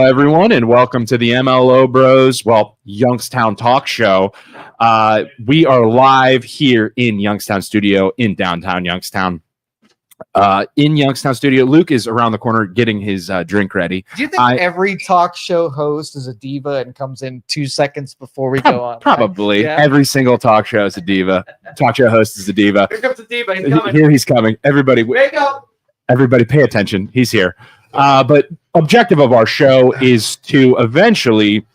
everyone, and welcome to the MLO Bros, Youngstown Talk Show. We are live here in Youngstown Studio in downtown Youngstown. In Youngstown Studio, Luke is around the corner getting his drink ready. Do you think every talk show host is a diva and comes in 2 seconds before we go on? Probably. Yeah. Every single talk show is a diva. Talk show host is a diva. Here comes the diva. He's coming. Here he's coming. Everybody, wake up. Everybody pay attention. He's here. But objective of our show is to eventually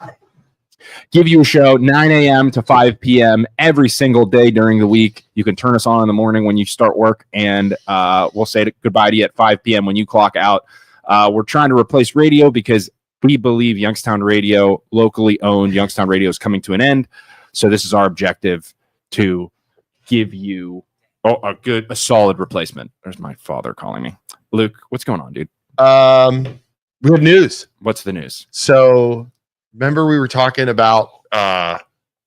give you a show 9 a.m. to 5 p.m. every single day during the week. You can turn us on in the morning when you start work, and we'll say goodbye to you at 5 p.m. when you clock out. We're trying to replace radio because we believe Youngstown Radio, locally owned Youngstown Radio, is coming to an end. So this is our objective, to give you a solid replacement. There's my father calling me. Luke, what's going on, dude? We have news. What's the news? So remember we were talking about Al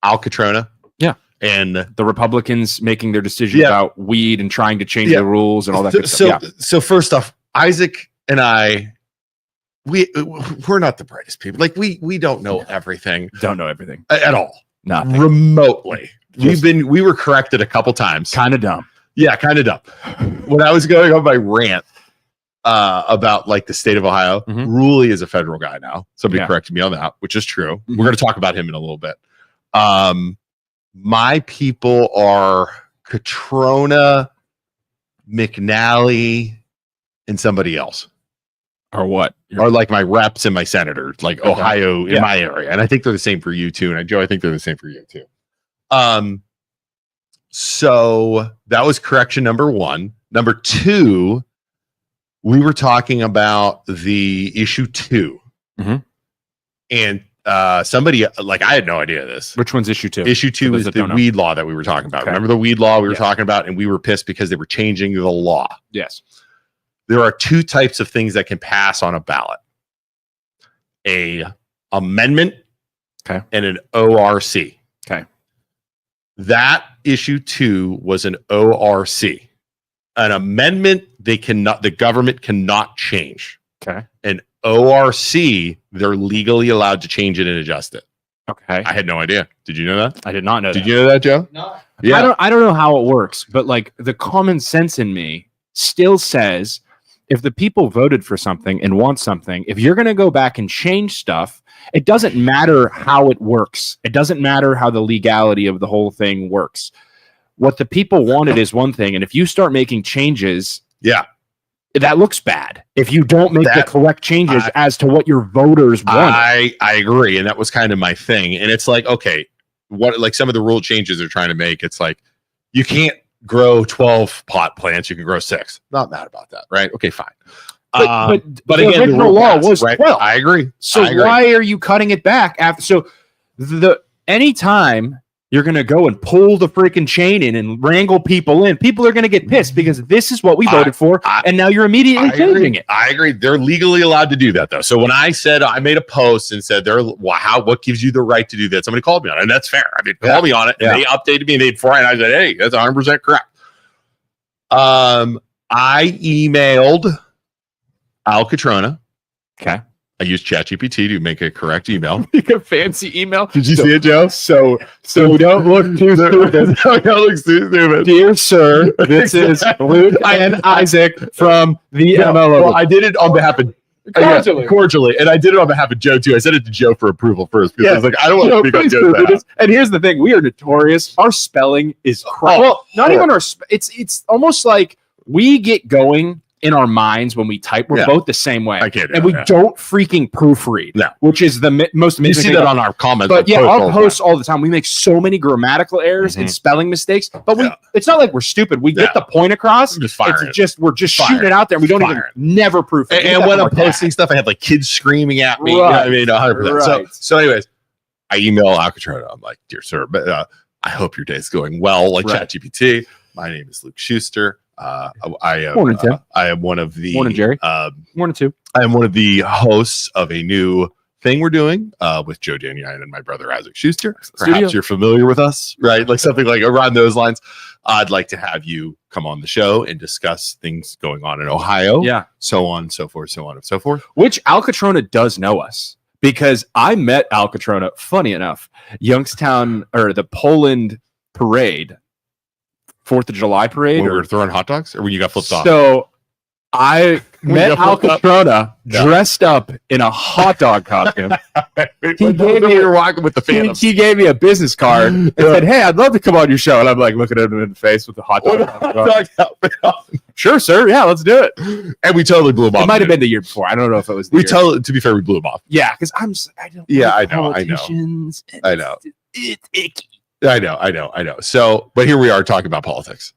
Catrona? Yeah. And the Republicans making their decision about weed and trying to change the rules and all that good stuff. So first off, Isaac and I, we're not the brightest people. Like we don't know everything. Don't know everything. At all. Nothing. Remotely. We were corrected a couple times. Kind of dumb. Yeah, kind of dumb. When I was going on my rant about like the state of Ohio, Ruley is a federal guy now. Somebody corrected me on that, which is true. We're going to talk about him in a little bit. My people are Catrona, McNally, and somebody else. Or what? Or like my reps and my senators, like Ohio in my area. And I think they're the same for you too. And Joe, I think they're the same for you too. So that was correction number one. Number two, we were talking about the issue 2. And somebody, like, I had no idea this. Which one's issue 2? Issue 2 is the weed law that we were talking about. Remember the weed law we were talking about? And we were pissed because they were changing the law. Yes. There are 2 types of things that can pass on a ballot: a amendment and an ORC. Okay. That issue 2 was an ORC. An amendment, the government cannot change. Okay. An ORC, they're legally allowed to change it and adjust it. Okay. I had no idea. Did you know that? I did not know that. Did you know that, Joe? No. Yeah. I don't know how it works, but like the common sense in me still says, if the people voted for something and want something, if you're going to go back and change stuff, it doesn't matter how it works. It doesn't matter how the legality of the whole thing works. What the people wanted is one thing, and if you start making changes, that looks bad. If you don't make the correct changes as to what your voters want. I agree, and that was kind of my thing. And it's like, okay, what, like some of the rule changes they're trying to make, it's like you can't grow 12 pot plants, you can grow 6. Not mad about that, right? Okay, fine. But the again, original law was 12. I agree. So why are you cutting it back after? So anytime you're going to go and pull the freaking chain in and wrangle people in, people are going to get pissed because this is what we voted for, and now you're immediately changing it. I agree. They're legally allowed to do that, though. So when I made a post and said, what gives you the right to do that? Somebody called me on it, and that's fair. I mean, called me on it, and they updated me and before, and I said, hey, that's 100% correct. I emailed Al Catrona. Okay. I used ChatGPT to make a correct email. Make a fancy email. Did you see it, Joe? So don't look too stupid. Don't look too stupid. Dear sir, this is Luke and Isaac from the MLO. Well, I did it on behalf of cordially, and I did it on behalf of Joe too. I sent it to Joe for approval first because I was like, I don't want to speak on Joe's behalf. And here's the thing: we are notorious. Our spelling is crap. Well, not even our. It's almost like we get going in our minds when we type. We're both the same way. And we don't freaking proofread, which is the most amazing thing. You see that on our comments. But our posts all the time. We make so many grammatical errors and spelling mistakes, but it's not like we're stupid. We get the point across. We're just shooting it out there. And we don't even never proofread. And when I'm posting stuff, I have like kids screaming at me. Right. You know what I mean? 100%. So anyways, I email Al Catrona. I'm like, dear sir, but I hope your day is going well. Like ChatGPT. My name is Luke Schuster. I am one of the Morning, Jerry. Morning too. I am one of the hosts of a new thing we're doing with Joe Danyi and my brother Isaac Schuster. Studio. Perhaps you're familiar with us, right? Like something like around those lines. I'd like to have you come on the show and discuss things going on in Ohio. Yeah. So on, so forth, so on and so forth. Which Alcatrona does know us because I met Alcatrona, funny enough, Youngstown or the Poland parade, 4th of July parade. When we were throwing hot dogs or when you got flipped off? So I met got flipped Alcatrona Yeah. dressed up in a hot dog costume. He gave me, we were walking with the Phantoms. He gave me a business card and said, "Hey, I'd love to come on your show." And I'm like looking at him in the face with the hot dog. Sure, sir. Yeah, let's do it. And we totally blew him off. It might have been the year before. I don't know if it was. The We year. to be fair, we blew him off. Yeah, because I don't. Yeah, like I know. politicians. I know. It's icky. I know. So, but here we are talking about politics.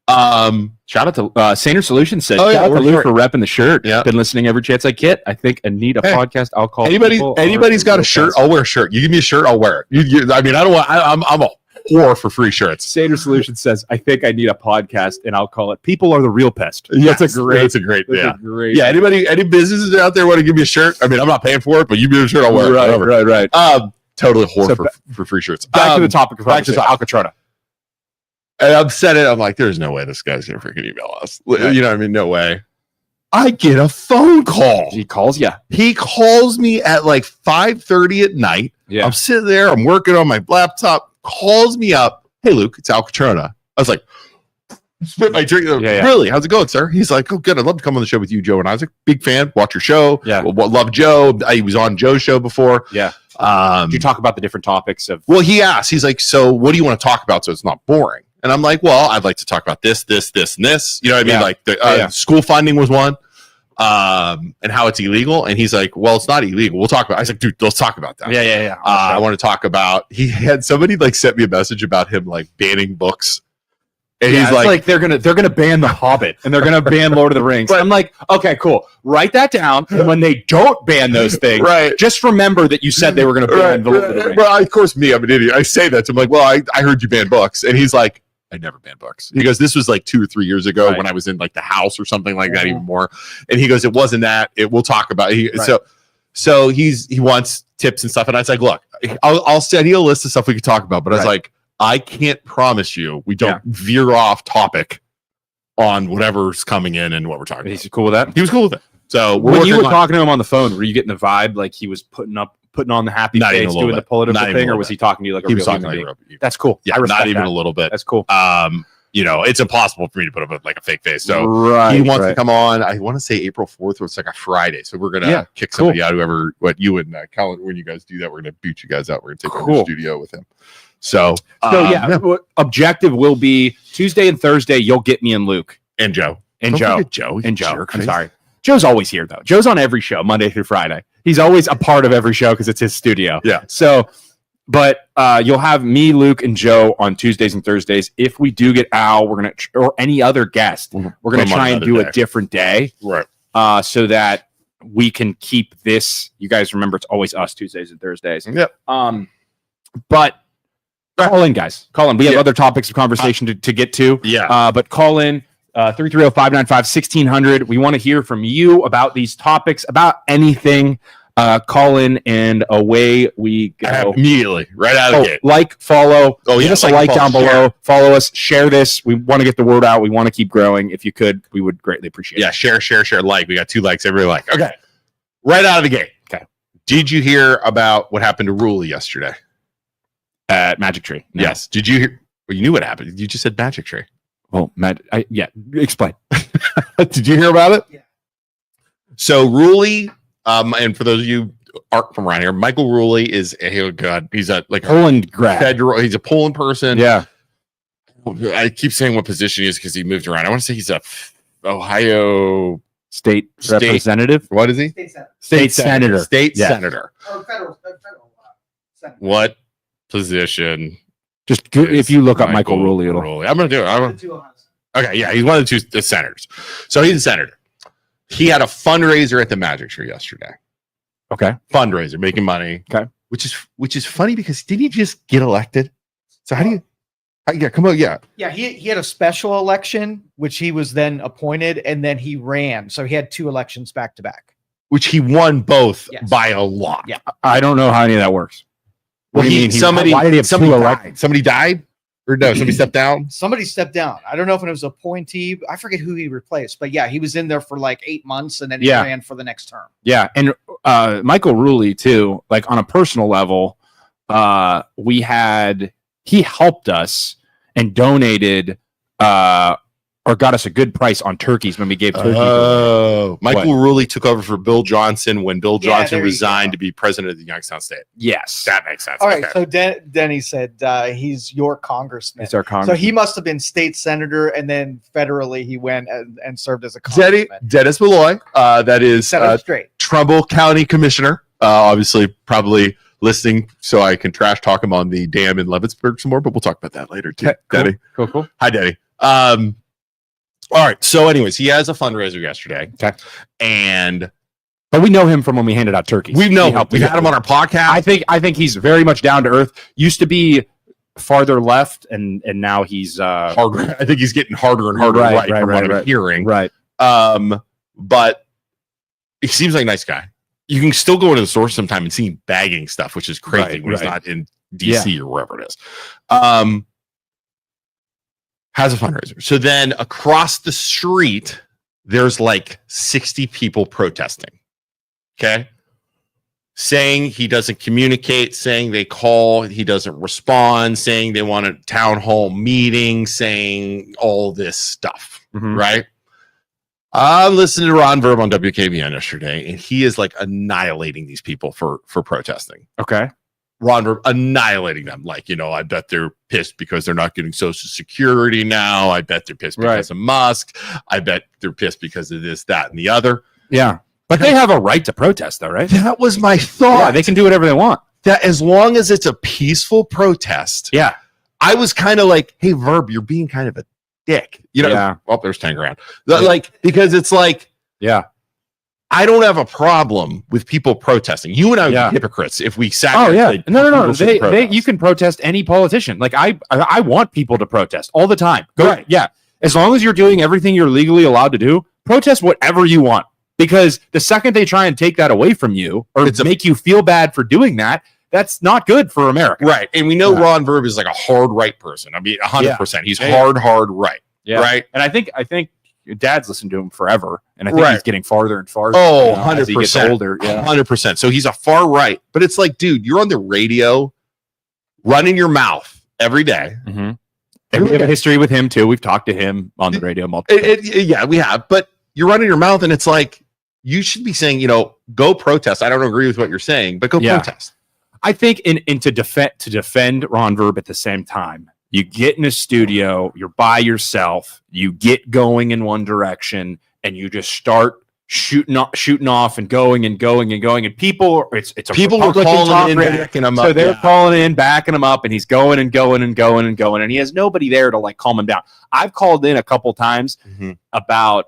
Shout out to Saner Solutions said, Oh, yeah, shout out we're to Lou sure. for repping the shirt. Yeah. Been listening every chance I get. I think I need a Hey, podcast. I'll call anybody's got a shirt. I'll wear a shirt. You give me a shirt, I'll wear it. I mean, I don't want. I'm a whore for free shirts. Saner Solutions says, I think I need a podcast, and I'll call it "People Are the Real Pest." Yes, That's a great. That's a great. That's Yeah. a great. Yeah. Any businesses out there want to give me a shirt? I mean, I'm not paying for it, but you give me a shirt, I'll wear it. Whatever. Right. Totally whore So for free shirts. Back to the topic of back to conversation. Alcatrona. And I've said it. I'm like, there's no way this guy's gonna freaking email us. Right. You know what I mean? No way. I get a phone call. He calls you. He calls me at like 5:30 at night. Yeah. I'm sitting there. I'm working on my laptop. Calls me up. Hey, Luke, it's Alcatrona. I was like, spit my drink. Yeah. Really? How's it going, sir? He's like, oh, good. I'd love to come on the show with you, Joe and Isaac. Big fan. Watch your show. Yeah. Love Joe. He was on Joe's show before. Yeah. Did You talk about the different topics of. Well, he asked. He's like, so what do you want to talk about so it's not boring? And I'm like, well, I'd like to talk about this, and this. You know what I mean? Yeah. Like the school funding was one, and how it's illegal. And he's like, well, it's not illegal. We'll talk about it. I was like, dude, let's talk about that. Yeah. I want to talk about. He had somebody like sent me a message about him like banning books, and Yeah, he's it's like, they're gonna ban The Hobbit and they're gonna ban Lord of the Rings. I'm like, okay, cool. Write that down. And when they don't ban those things, right. just remember that you said they were gonna ban the Lord of the Rings. Well, of course, I'm an idiot. I say that to him like, well, I heard you ban books, and he's like, I never banned books. He goes, this was like 2 or 3 years ago when I was in like the house or something like that, even more. And he goes, it wasn't that. We'll talk about it. So he wants tips and stuff. And I was like, look, I'll send you a list of stuff we could talk about. But I was like, I can't promise you we don't veer off topic on whatever's coming in and what we're talking about. He's cool with that. He was cool with it. So when you were talking to him on the phone, were you getting the vibe like he was putting on the happy Not even face, a little doing bit. the political Not even a thing, or little was bit. he talking to you like a he real was talking human like being? That's cool. Yeah, I respect not even that. a little bit. That's cool. You know, it's impossible for me to put up like a fake face. So right, he wants to come on. I want to say April 4th, or it's like a Friday. So we're gonna kick somebody out. Whoever, you and Colin, when you guys do that, we're gonna boot you guys out. We're gonna take over the studio with him. So objective will be Tuesday and Thursday. You'll get me and Luke and Joe and Don't Joe forget Joe. and Joe. Jerk I'm face. sorry. Joe's always here though. Joe's on every show, Monday through Friday. He's always a part of every show because it's his studio. Yeah. So, but you'll have me, Luke, and Joe on Tuesdays and Thursdays. If we do get Al, we're gonna or any other guest, we're gonna try and do a different day, right? So that we can keep this. You guys remember, it's always us Tuesdays and Thursdays. Yep. But call in, guys. Call in. We have other topics of conversation to get to. Yeah. But call in. 330-595-1600. We want to hear from you about these topics, about anything. Call in and away we go. Immediately, right out of the gate. Like, follow. Give us a like down below. Follow us. Share this. We want to get the word out. We want to keep growing. If you could, we would greatly appreciate it. Yeah, share. Like, we got 2 likes. Every like. Okay. Right out of the gate. Okay. Did you hear about what happened to Ruley yesterday at Magic Tree? No. Yes. Did you hear? Well, you knew what happened. You just said Magic Tree. Well, explain. Did you hear about it? Yeah. So Ruley, and for those of you aren't from around here, Michael Ruley is he's a Poland grad. Federal. He's a Poland person. Yeah. I keep saying what position he is because he moved around. I want to say he's a Ohio state representative. What is he? State senator. State senator. Oh, federal senator. What position? Just if you look up Michael Ruley, I'm going to do it. Okay, yeah, he's one of the 2 senators. So he's a senator. He had a fundraiser at the Magic Tree yesterday. Okay, fundraiser, making money. Okay, which is funny because didn't he just get elected? So how do you? Come on, yeah. He had a special election which he was then appointed, and then he ran. So he had 2 elections back to back. which he won both Yes. by a lot. Yeah. I don't know how any of that works. Well, What do you mean? why did he have somebody somebody elect- died? Somebody died, or no? Somebody stepped down. Somebody stepped down. I don't know if it was a appointee. I forget who he replaced, but yeah, he was in there for like 8 months, and then he Yeah. ran for the next term. Yeah, and Michael Rulli too. Like on a personal level, he helped us and donated or got us a good price on turkeys when we gave turkeys. Oh, Michael Rulli took over for Bill Johnson when Bill Yeah, Johnson there you resigned go. to be president of the Youngstown State. Yes, That makes sense. All right, Okay. so Denny said he's your congressman. it's our So Congress. he must have been state senator, and then federally he went and served as a congressman. Dennis Malloy, that is Set up straight. Trumbull County Commissioner. Obviously, probably listening, so I can trash talk him on the dam in Leavittsburg some more, but we'll talk about that later too. Okay, cool. Denny. Cool. Hi, Denny. All right. So, anyways, he has a fundraiser yesterday. Okay. And But we know him from when we handed out turkeys. we know helped we us had him on our podcast. I think he's very much down to earth. Used to be farther left, and now he's harder. I think he's getting harder and harder Right, from what I'm hearing. right. But he seems like a nice guy. You can still go into the store sometime and see him bagging stuff, which is crazy Right, when he's right. not in DC or wherever it is. Has a fundraiser. So then across the street, there's like 60 people protesting. Okay. Saying he doesn't communicate, saying they call, he doesn't respond, saying they want a town hall meeting, saying all this stuff. Mhm. Right. I'm listening to Ron Verb on WKBN yesterday, and he is like annihilating these people for protesting. Okay. Ron Verb annihilating them. Like, I bet they're pissed because they're not getting Social Security now. I bet they're pissed because of Musk. I bet they're pissed because of this, that, and the other. Yeah. But they have a right to protest, though, right? That was my thought. Yeah, they can do whatever they want. That as long as it's a peaceful protest. Yeah. I was kind of like, hey, Verb, you're being kind of a dick. Yeah. Well, there's 10 grand. Like, because it's like, Yeah. I don't have a problem with people protesting. You and I would be hypocrites if we sat. Oh here yeah, and said, no. people shouldn't They protest. you can protest any politician. Like I want people to protest all the time. Right. Yeah, as long as you're doing everything you're legally allowed to do, protest whatever you want. Because the second they try and take that away from you or make you feel bad for doing that, that's not good for America. Right, and we know Ron Verb is like a hard right person. I mean, 100%. He's hard right. Yeah. Right. And I think your dad's listened to him forever, and I think he's getting farther and farther. Oh, as he gets 100%. older. Yeah. 100%. So he's a far right, but it's like, dude, you're on the radio, running your mouth every day. Mm-hmm. And we have a history with him too. We've talked to him on the radio multiple times. Yeah, we have. But you're running your mouth, and it's like you should be saying, go protest. I don't agree with what you're saying, but go protest. I think to defend Ron Verb at the same time, you get in a studio, you're by yourself, you get going in one direction, and you just start shooting off and going, and people, it's a people were Republican calling talk in, radio. backing him up. So they're calling in, backing him up, and he's going, and he has nobody there to like calm him down. I've called in a couple times about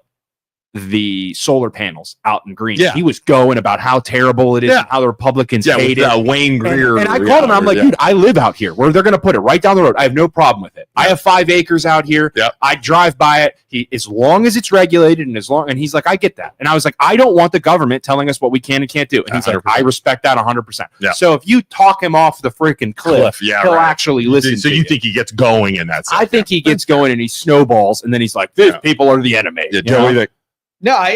the solar panels out in Green. Yeah. He was going about how terrible it is and how the Republicans hate it. Wayne Greer. And I called him. I'm like, dude, I live out here where they're going to put it right down the road. I have no problem with it. I have 5 acres out here. Yep. I drive by it. As long as it's regulated and he's like, I get that. And I was like, I don't want the government telling us what we can and can't do. And he's 100%. like, I respect that 100%. Yeah. So if you talk him off the freaking cliff, he'll actually listen. So to you think he gets going in that? I think he gets going and he snowballs, and then he's like, these people are the enemy. Yeah, You know? Joey, No,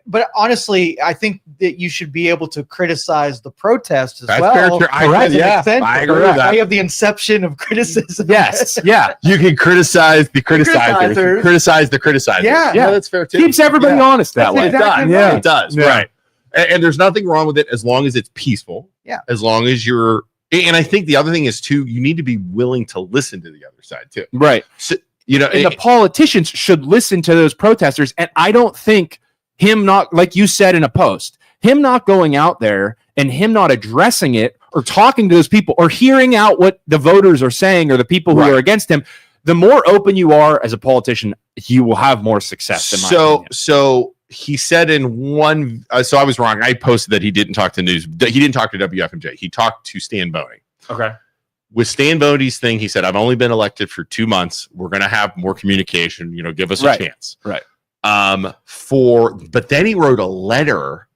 but honestly, I think that you should be able to criticize the protest as That's well. fair, sure. I agree, yeah, I agree with that. I have the inception of criticism. Yes, yeah. You can criticize the criticizers, Criticizers. criticize the criticizers. Yeah. No, that's fair too. Keeps everybody honest that That's way. exactly Yeah, right. it does. Yeah. Right. And there's nothing wrong with it as long as it's peaceful. Yeah. As long as you're, and I think the other thing is too, you need to be willing to listen to the other side too. Right. So, And the politicians should listen to those protesters. And I don't think him not, like you said in a post, him not going out there and him not addressing it or talking to those people or hearing out what the voters are saying or the people who are against him, the more open you are as a politician, you will have more success. In my opinion. So he said in one, so I was wrong. I posted that he didn't talk to news. He didn't talk to WFMJ. He talked to Stan Boney. Okay. With Stan Boney's thing, he said, I've only been elected for 2 months. We're going to have more communication, give us a chance. Right. But then he wrote a letter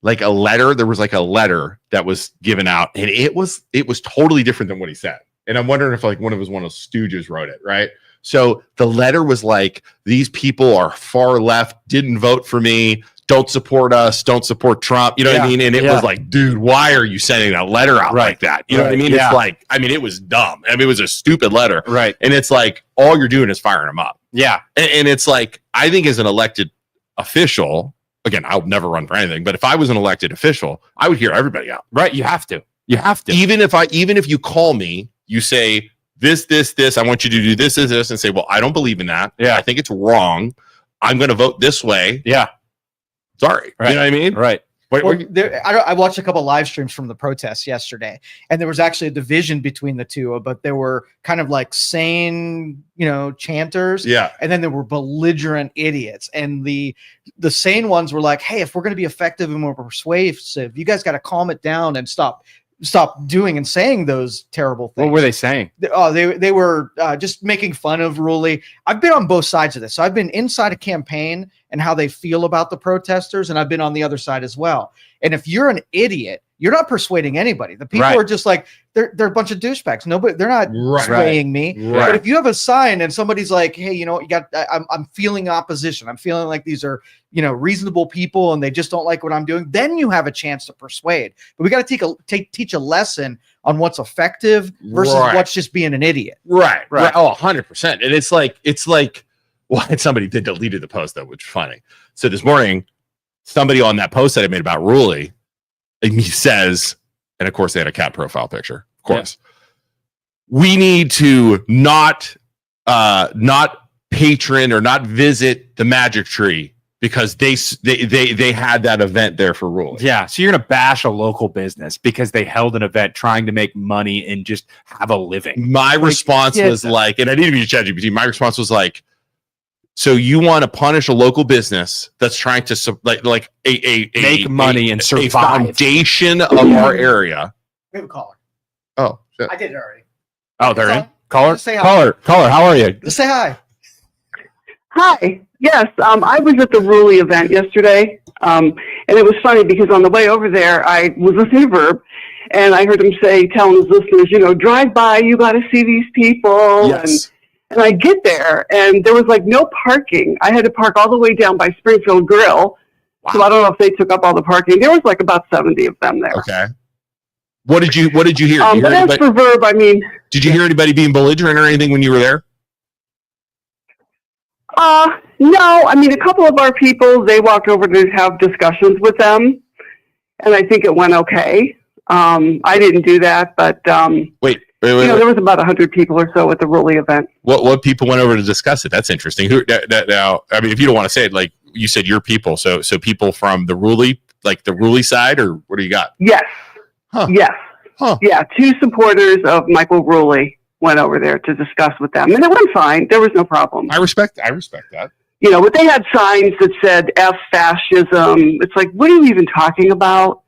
like a letter. There was like a letter that was given out, and it was totally different than what he said. And I'm wondering if like one of those stooges wrote it, right? So the letter was like, these people are far left, didn't vote for me, don't support us, don't support Trump. You know what I mean? And it was like, dude, why are you sending that letter out like that? You know what I mean? Yeah. It's like, I mean, it was dumb. I mean, it was a stupid letter. Right. And it's like, all you're doing is firing them up. Yeah. And it's like, I think as an elected official, again, I'll never run for anything, but if I was an elected official, I would hear everybody out. Right. You have to. You have to. Even if you call me, you say this, I want you to do this, and say, well, I don't believe in that. Yeah. I think it's wrong. I'm going to vote this way. Yeah. Sorry. Right. You know what I mean? Right. Well, I watched a couple live streams from the protests yesterday, and there was actually a division between the two, but there were kind of like sane, chanters. Yeah. And then there were belligerent idiots. And the sane ones were like, hey, if we're going to be effective and more persuasive, you guys got to calm it down and stop doing and saying those terrible things. What were they saying? They were just making fun of Ruley. I've been on both sides of this. So I've been inside a campaign and how they feel about the protesters, and I've been on the other side as well. And if you're an idiot, you're not persuading anybody. The people are just like, they're a bunch of douchebags. Nobody, they're not swaying me. Right. But if you have a sign and somebody's like, hey, I'm feeling opposition. I'm feeling like these are, reasonable people and they just don't like what I'm doing. Then you have a chance to persuade. But we got to teach a lesson on what's effective versus what's just being an idiot. Right. Oh, 100%. And it's like, well, somebody did deleted the post though, which is funny. So this morning, somebody on that post that I made about Ruley, and he says, and of course they had a cat profile picture, of course. Yeah. We need to not patron or not visit the magic tree because they had that event there for Ruley. Yeah. So you're going to bash a local business because they held an event trying to make money and just have a living. My response was like, and I need to be ChatGPT. My response was like, so you want to punish a local business that's trying to make money and survive, a foundation of our area? We have a caller. Oh, shit. I did it already. Oh, they're in. Caller, say hi. Caller. How are you? Say hi. Hi. Yes, I was at the Ruley event yesterday, and it was funny because on the way over there, I was listening to Verb, and I heard him telling his listeners, drive by, you got to see these people. Yes. And I get there, and there was like no parking. I had to park all the way down by Springfield Grill. Wow. So I don't know if they took up all the parking. There was like about 70 of them there. Okay. What did you hear? But as for Verb, did you hear anybody being belligerent or anything when you were there? No. A couple of our people, they walked over to have discussions with them, and I think it went okay. I didn't do that, but wait. There was about 100 people or so at the Ruley event. What people went over to discuss it? That's interesting. Now, if you don't want to say it, like you said, your people. So people from the Ruley, like the Ruley side, or what do you got? Yes. Huh. Yes. Huh. Yeah. 2 supporters of Michael Ruley went over there to discuss with them, and it went fine. There was no problem. I respect that. But they had signs that said "F fascism." It's like, what are you even talking about?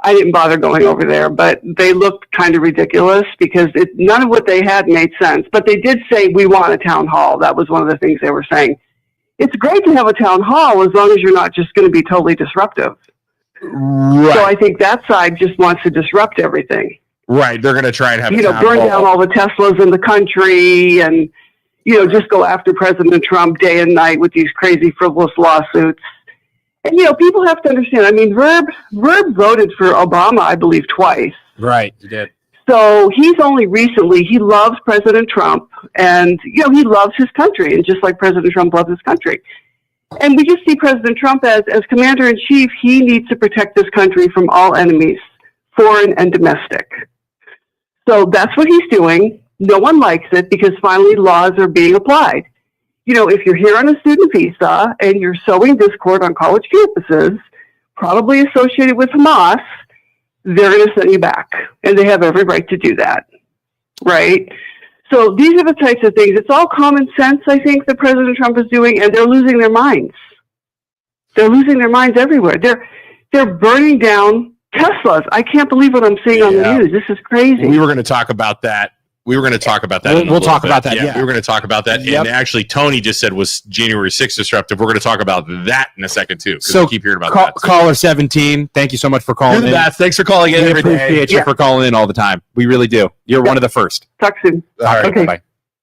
I didn't bother going over there, but they looked kind of ridiculous because none of what they had made sense. But they did say, we want a town hall. That was one of the things they were saying. It's great to have a town hall as long as you're not just going to be totally disruptive. Right. So I think that side just wants to disrupt everything. Right. They're going to try and have burn down all the Teslas in the country and, just go after President Trump day and night with these crazy frivolous lawsuits. And, people have to understand, Verb voted for Obama, I believe, twice. Right, he did. So he's only recently, he loves President Trump, and, he loves his country, and just like President Trump loves his country. And we just see President Trump as commander-in-chief, he needs to protect this country from all enemies, foreign and domestic. So that's what he's doing. No one likes it because finally laws are being applied. If you're here on a student visa and you're sowing discord on college campuses, probably associated with Hamas, they're going to send you back. And they have every right to do that. Right? So these are the types of things. It's all common sense, I think, that President Trump is doing, and they're losing their minds. They're losing their minds everywhere. They're burning down Teslas. I can't believe what I'm seeing on the news. This is crazy. We were going to talk about that We were going to talk about that. We'll talk about that. Yeah, we were going to talk about that. Yep. And actually, Tony just said was January 6th disruptive. We're going to talk about that in a second too. So we keep hearing about that. Caller 17, thank you so much for calling You're the in. best. Thanks for calling in We every day. appreciate you for calling in all the time. We really do. You're one of the first. Talk soon. All right. Okay.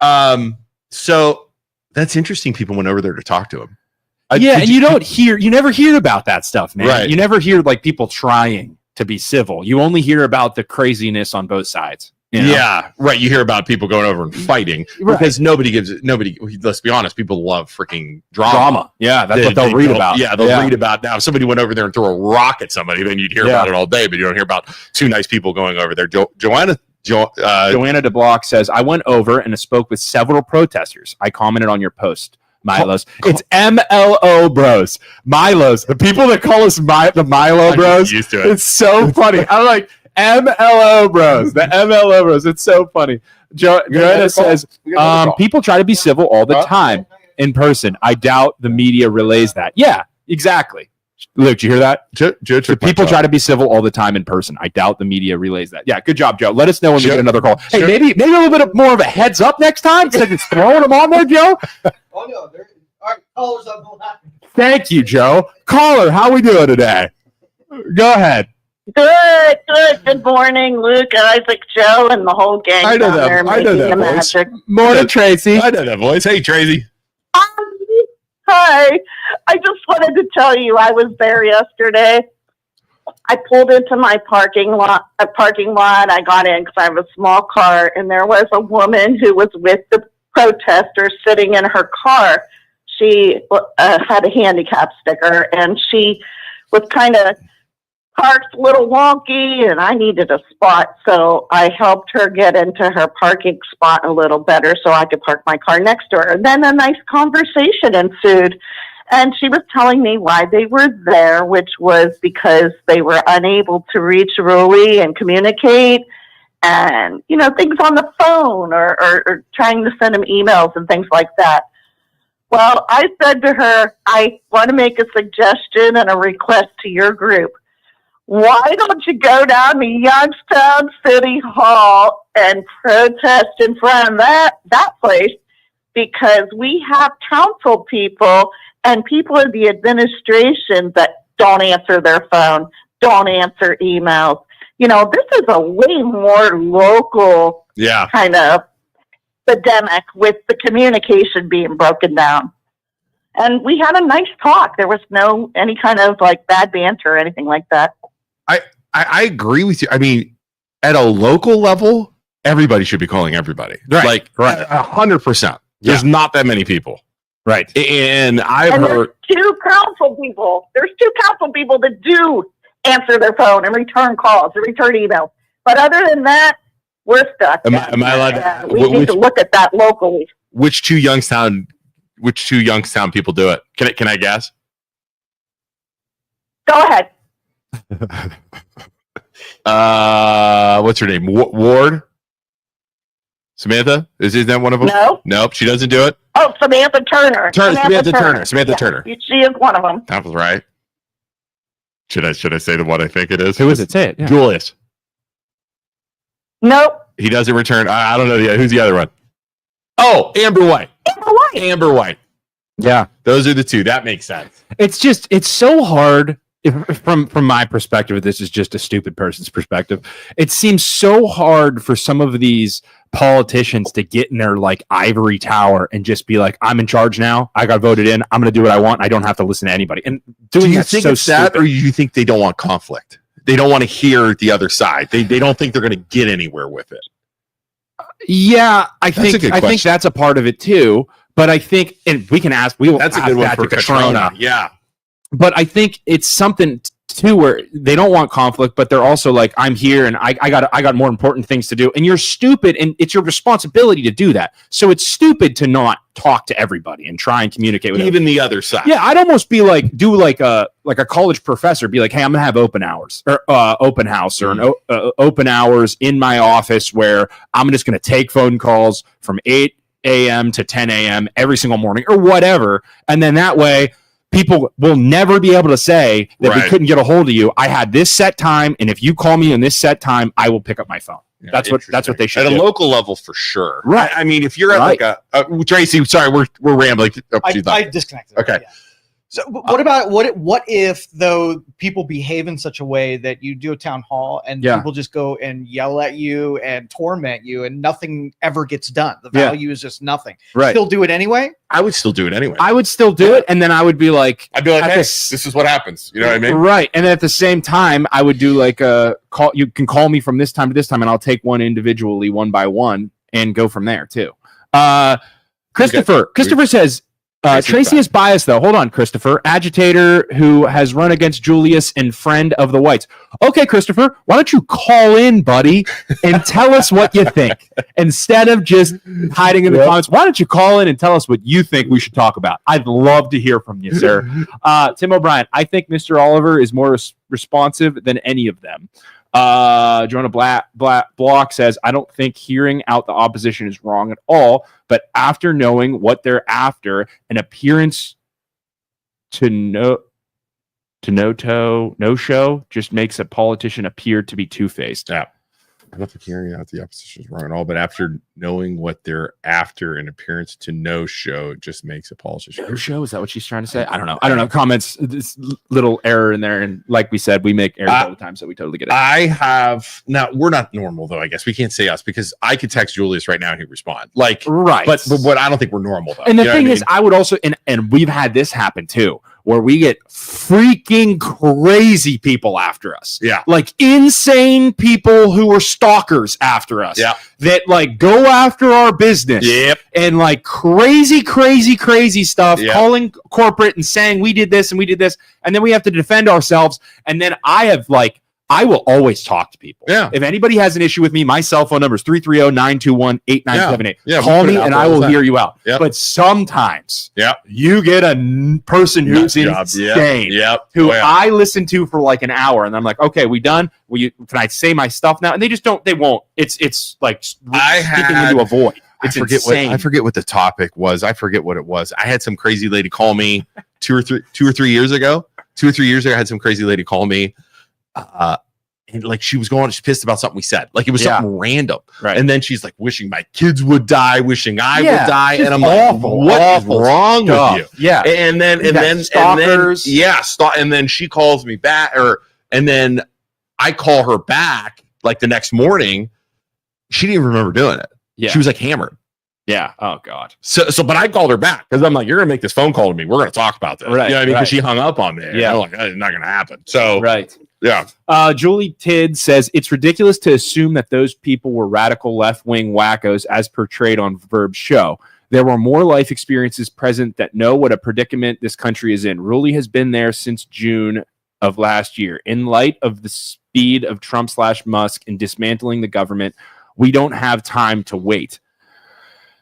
Bye. So that's interesting. People went over there to talk to him. Yeah, and you never hear about that stuff, man. Right. You never hear like people trying to be civil. You only hear about the craziness on both sides. You know? Yeah, right. You hear about people going over and fighting because nobody. Let's be honest. People love freaking drama. Yeah, that's what they'll read about. Yeah, they'll read about. Now, if somebody went over there and threw a rock at somebody, then you'd hear about it all day. But you don't hear about two nice people going over there. Joanna DeBlock says, I went over and spoke with several protesters. I commented on your post, Milos. It's MLO bros. Milos. The people that call us the Milo bros. Used to it. It's so funny. I'm like, MLO bros. The MLO bros. It's so funny. Joanna says, people try to be civil all the time in person. I doubt the media relays that. Yeah, exactly. Luke, did you hear that? People try to be civil all the time in person. I doubt the media relays that. Yeah, good job, Joe. Let us know when we get another call. Hey, maybe a little bit more of a heads up next time instead of just throwing them on there, Joe. Oh no, there. All right, callers on the line. Thank you, Joe. Caller, how we doing today? Go ahead. Good. Good morning, Luke, Isaac, Joe, and the whole gang. I know down that. there I know making that the voice. magic. Morning, Tracy. I know that voice. Hey, Tracy. Hi. I just wanted to tell you I was there yesterday. I pulled into my parking lot. I got in because I have a small car, and there was a woman who was with the protesters sitting in her car. She had a handicap sticker, and she was kind of parked a little wonky, and I needed a spot, so I helped her get into her parking spot a little better so I could park my car next to her. And then a nice conversation ensued, and she was telling me why they were there, which was because they were unable to reach Ruli and communicate, and things on the phone or trying to send him emails and things like that. Well, I said to her, I want to make a suggestion and a request to your group. Why don't you go down to Youngstown City Hall and protest in front of that place? Because we have council people and people in the administration that don't answer their phone, don't answer emails. This is a way more local kind of epidemic with the communication being broken down. And we had a nice talk. There was any kind of bad banter or anything like that. I agree with you. I mean, at a local level, everybody should be calling everybody. Right. 100%. There's not that many people. Right. And I've heard two council people. There's two council people that do answer their phone and return calls and return emails. But other than that, we're stuck. Am I allowed to, we need to look at that locally. Which two Youngstown people do it? Can I guess? Go ahead. What's her name? Ward? Samantha? Is that one of them? No. Nope, she doesn't do it. Oh, Samantha Turner. Samantha Turner. She is one of them. That was right. Should I say the one I think it is? Who is it? Say it. Yeah. Julius. Nope. He doesn't return. I don't know. Who's the other one? Oh, Amber White. Amber White. Yeah. Those are the two. That makes sense. It's so hard. From my perspective, this is just a stupid person's perspective. It seems so hard for some of these politicians to get in their ivory tower and just be like, I'm in charge now. I got voted in. I'm going to do what I want. I don't have to listen to anybody. And do you think it's that, or do you think they don't want conflict? They don't want to hear the other side. They don't think they're going to get anywhere with it. Yeah, I think that's a part of it too. But I think, and we can ask. That's a good one for Katrina. Yeah. But I think it's something too where they don't want conflict, but they're also like, I'm here and I got more important things to do. And you're stupid, and it's your responsibility to do that. So it's stupid to not talk to everybody and try and communicate with even the other side. Yeah, I'd almost be like, do like a college professor, be like, hey, I'm gonna have open hours or open house or open hours in my office where I'm just gonna take phone calls from 8 a.m. to 10 a.m. every single morning or whatever, and then that way people will never be able to say that we Right. couldn't get a hold of you. I had this set time, and if you call me in this set time, I will pick up my phone. Yeah, That's what they should at do. a local level for sure. Right. I mean, if you're at like a Tracy, sorry, we're rambling. Oh, she's not. I disconnected. Okay. Yeah. So what about what if though people behave in such a way that you do a town hall and people just go and yell at you and torment you and nothing ever gets done? The value is just nothing. Right. Still do it anyway? I would still do it anyway. I would still do it, and then I would be like, I'd be like, at hey, this- this is what happens. You know what I mean? Right. And at the same time, I would do like a call. You can call me from this time to this time, and I'll take one individually, one by one, and go from there too. Christopher says, Tracy is biased though. Hold on, Christopher. Agitator who has run against Julius and friend of the whites. Okay, Christopher, why don't you call in, buddy, and tell us what you think instead of just hiding in the comments. Why don't you call in and tell us what you think we should talk about? I'd love to hear from you, sir. Tim O'Brien, I think Mr. Oliver is more responsive than any of them. Jonah Block says, I don't think hearing out the opposition is wrong at all, but after knowing what they're after, an appearance to no show just makes a politician appear to be two-faced. Yeah. I don't think hearing out the opposition is wrong at all, but after knowing what they're after, an appearance to no show just makes a politician. No show? Is that what she's trying to say? I don't know. Comments, this little error in there. And like we said, we make errors all the time, so we totally get it. I have now. We're not normal though. I guess we can't say us because I could text Julius right now and he'd respond. Like, right. But what I don't think we're normal though. And the You know thing what I is, mean? I would also, and we've had this happen too, where we get freaking crazy people after us. Yeah. Like insane people who are stalkers after us. Yeah. That like go after our business. Yep. And like crazy stuff, Yep. calling corporate and saying we did this and we did this. And then we have to defend ourselves. And then I will always talk to people. Yeah. If anybody has an issue with me, my cell phone number is 330-921-8978. Yeah, Call we put me it out and there I all the will time. hear you out. Yep. But sometimes Yep. you get a person who's Nut job. insane, Yep. who Oh, yeah. I listen to for like an hour, and I'm like, okay, we done? Can I say my stuff now? And they just don't. They won't. It's like speaking into a void. It's insane. I forget what the topic was. I forget what it was. I had some crazy lady call me 2 or 3 years ago. 2 or 3 years ago, I had some crazy lady call me. And like she's pissed about something we said. Like it was something random. Right. And then she's like wishing my kids would die, wishing I would die. just And I'm awful, like, what is awful wrong stuff. with you? Yeah. And then stalkers. And then she calls me back, and then I call her back like the next morning. She didn't even remember doing it. Yeah. She was like hammered. Yeah. Oh God. But I called her back because I'm like, you're gonna make this phone call to me. We're gonna talk about this. Right, You know what I mean? right. Because she hung up on me. Yeah. I'm like, it's not gonna happen. So Right. yeah. Julie Tidd says it's ridiculous to assume that those people were radical left-wing wackos as portrayed on Verb's show. There were more life experiences present that know what a predicament this country is in. Ruley has been there since June of last year. In light of the speed of Trump/Musk in dismantling the government, we don't have time to wait.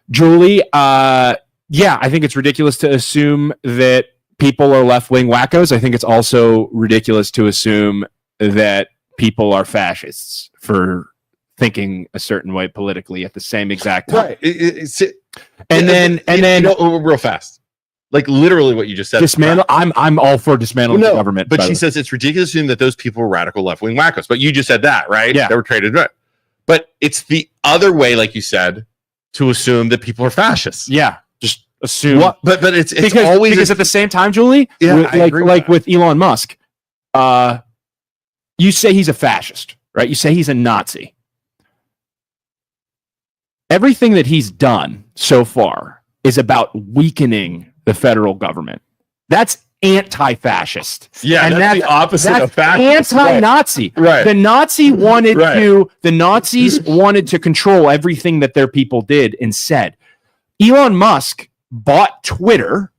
Julie, I think it's ridiculous to assume that people are left-wing wackos. I think it's also ridiculous to assume that people are fascists for thinking a certain way politically at the same exact time. Right. And then real fast. Like literally what you just said. dismantle. I'm all for dismantling the government. But by she the way. says it's ridiculous to assume that those people were radical left-wing wackos. But you just said that, right? Yeah. They were traded right. But it's the other way, like you said, to assume that people are fascists. Yeah, just assume. What? But it's because always at the same time, Julie, Yeah, I agree with like that. with Elon Musk, you say he's a fascist, right? You say he's a Nazi. Everything that he's done so far is about weakening the federal government. That's anti-fascist. Yeah, and that's the opposite of fascist. Anti-Nazi. Right. The Nazi wanted Right. the Nazis wanted to control everything that their people did and said. Elon Musk bought Twitter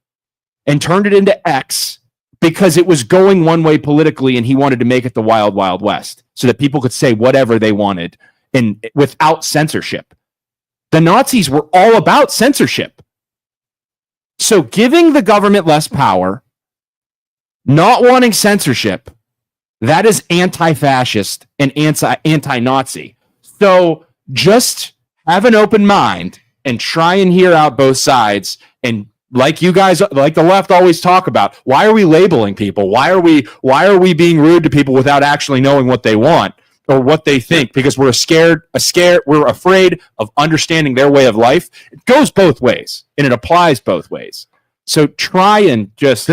and turned it into X because it was going one way politically and he wanted to make it the wild, wild west so that people could say whatever they wanted and without censorship. The Nazis were all about censorship. So giving the government less power, not wanting censorship, that is anti-fascist and anti-Nazi. So just have an open mind and try and hear out both sides and like you guys, like the left always talk about, why are we labeling people? Why are we being rude to people without actually knowing what they want or what they think? Because we're we're afraid of understanding their way of life. It goes both ways, and it applies both ways. So try and just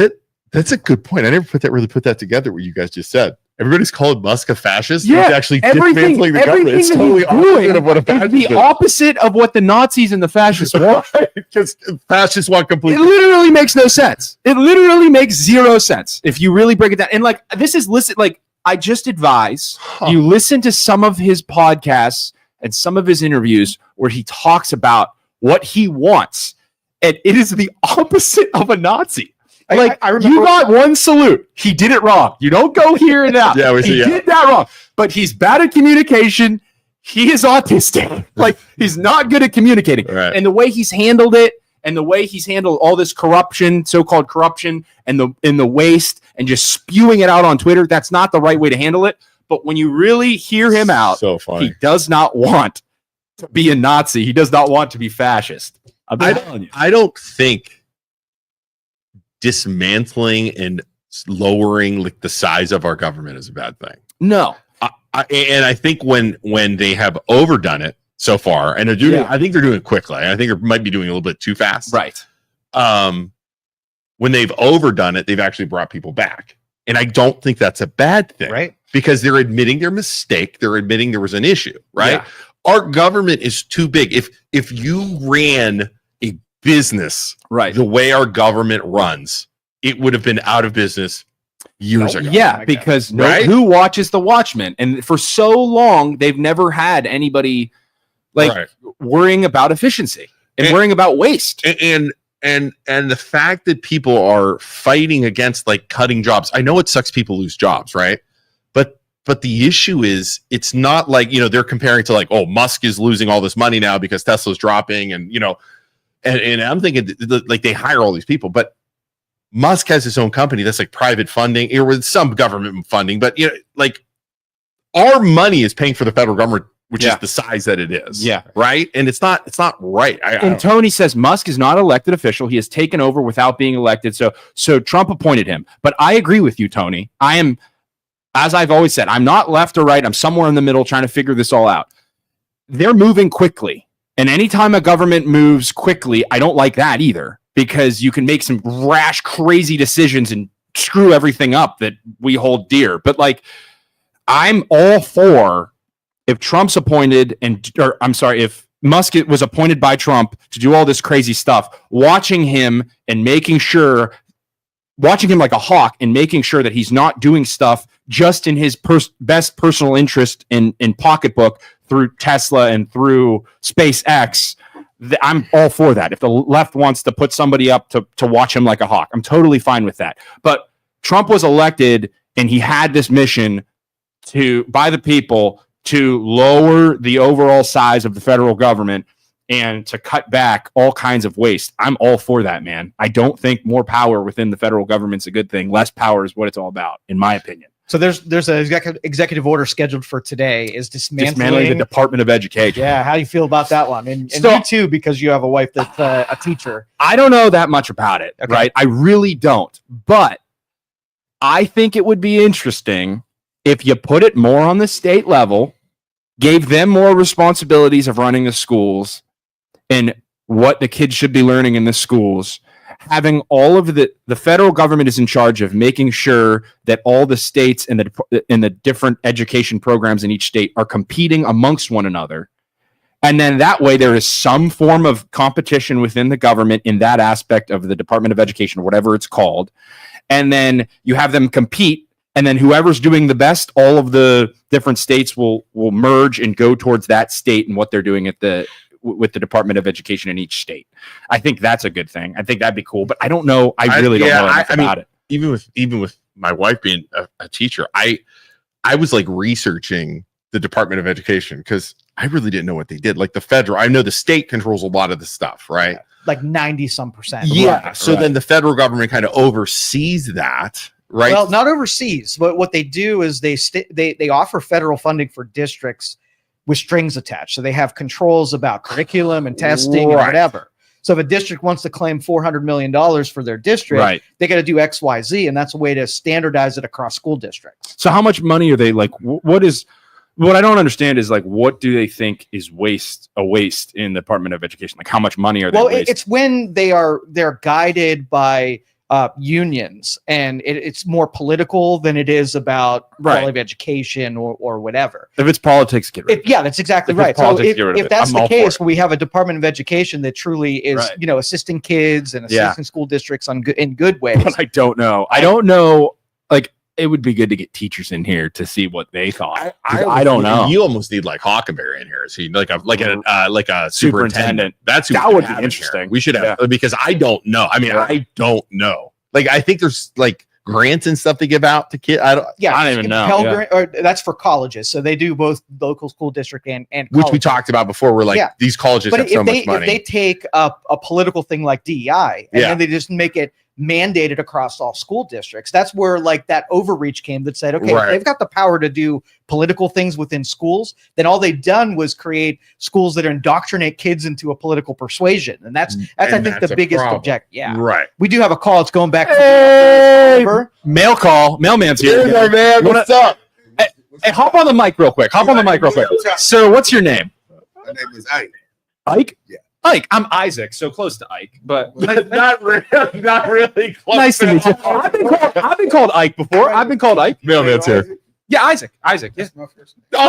that's a good point. I never really put that together. What you guys just said. Everybody's called Musk a fascist. Yeah, he's actually dismantling the government. It's totally opposite of what a fascist is. The opposite of what the Nazis and the fascists want. Because fascists want complete. It literally makes no sense. It literally makes zero sense if you really break it down. And like this is listen, like I just advise you listen to some of his podcasts and some of his interviews where he talks about what he wants, and it is the opposite of a Nazi. Like I remember, you got one salute. He did it wrong. You don't go here and out. He did that wrong. But he's bad at communication. He is autistic. Like he's not good at communicating. Right. And the way he's handled it, and the way he's handled all this corruption, so-called corruption, and the waste, and just spewing it out on Twitter, that's not the right way to handle it. But when you really hear him out, so funny. He does not want to be a Nazi. He does not want to be fascist. I don't think dismantling and lowering like the size of our government is a bad thing. No. And I think when they have overdone it so far, and they're doing I think they're doing it quickly. I think they might be doing it a little bit too fast. Right. When they've overdone it, they've actually brought people back. And I don't think that's a bad thing. Right. Because they're admitting their mistake. They're admitting there was an issue, right? Yeah. Our government is too big. If you ran a business the way our government runs, it would have been out of business years ago. Yeah, because who watches The Watchmen? And for so long, they've never had anybody worrying about efficiency and worrying about waste. And the fact that people are fighting against like cutting jobs. I know it sucks people lose jobs, right? But the issue is, it's not like, they're comparing to like, oh, Musk is losing all this money now because Tesla's dropping, and and I'm thinking like they hire all these people, but Musk has his own company that's like private funding or with some government funding, but like our money is paying for the federal government, which is the size that it is. Yeah. Right. And it's not right. And Tony says Musk is not an elected official. He has taken over without being elected. So Trump appointed him. But I agree with you, Tony. I am, as I've always said, I'm not left or right. I'm somewhere in the middle trying to figure this all out. They're moving quickly. And anytime a government moves quickly, I don't like that either, because you can make some rash, crazy decisions and screw everything up that we hold dear. But like, I'm all for if Trump's appointed if Musk was appointed by Trump to do all this crazy stuff, watching him like a hawk and making sure that he's not doing stuff just in his best personal interest in pocketbook through Tesla and through SpaceX. I'm all for that. If the left wants to put somebody up to watch him like a hawk, I'm totally fine with that. But Trump was elected and he had this mission by the people to lower the overall size of the federal government and to cut back all kinds of waste. I'm all for that, man. I don't think more power within the federal government's a good thing. Less power is what it's all about, in my opinion. So there's an executive order scheduled for today is dismantling the Department of Education. Yeah, how do you feel about that one? And you too, because you have a wife that's a teacher. I don't know that much about it, right? I really don't. But I think it would be interesting if you put it more on the state level, gave them more responsibilities of running the schools and what the kids should be learning in the schools. Having all of the federal government is in charge of making sure that all the states and the different education programs in each state are competing amongst one another. And then that way there is some form of competition within the government in that aspect of the Department of Education, or whatever it's called. And then you have them compete, and then whoever's doing the best, all of the different states will merge and go towards that state and what they're doing with the Department of Education in each state. I think that's a good thing. I think that'd be cool, but I don't know. I really don't know enough about it. Even with my wife being a teacher, I was like researching the Department of Education because I really didn't know what they did. Like the federal, I know the state controls a lot of the stuff, right? Like 90-some%. Yeah. So then the federal government kind of oversees that, right? Well, not overseas, but what they do is they offer federal funding for districts with strings attached. So they have controls about curriculum and testing and whatever. So if a district wants to claim $400 million for their district, Right. they got to do X, Y, Z, and that's a way to standardize it across school districts. So how much money are they like? What I don't understand is like, what do they think is a waste in the Department of Education? Like, how much money are they? Well, wasting? it's when they're guided by unions, and it's more political than it is about quality of education or whatever. If it's politics, get rid of it. Yeah, that's exactly If it's right. So politics, get rid of if it. that's I'm the all for case, it. we have a Department of Education that truly is, Right. assisting kids and Yeah. assisting school districts in good ways. But I don't know. I don't know. Like, it would be good to get teachers in here to see what they thought. I don't know. You almost need like Hockenberry in here. See, like a superintendent. That's who That we would be have in interesting. here. We should have because I don't know. I mean, I don't know. Like, I think there's like grants and stuff they give out to kids. I don't even know. Pell Grant, or that's for colleges, so they do both local school district and Which we colleges. talked about before. We're like, these colleges But have so much if money. they take a political thing like DEI and then they just make it mandated across all school districts, that's where like that overreach came that said, okay, if they've got the power to do political things within schools, then all they've done was create schools that indoctrinate kids into a political persuasion. And that's I think that's the a biggest problem. object. Yeah. Right. We do have a call. It's going back. Hey, mail call. Mailman's here. Here's our man. What's up? Hey, hop on the mic real quick. Sir, what's your name? My name is Ike. Ike? Yeah. Ike. I'm Isaac, so close to Ike, but not really close. nice to meet you. I've been called Ike before. I've been called Ike. Mailman's here. Yeah, Isaac. Yeah. That's my first name.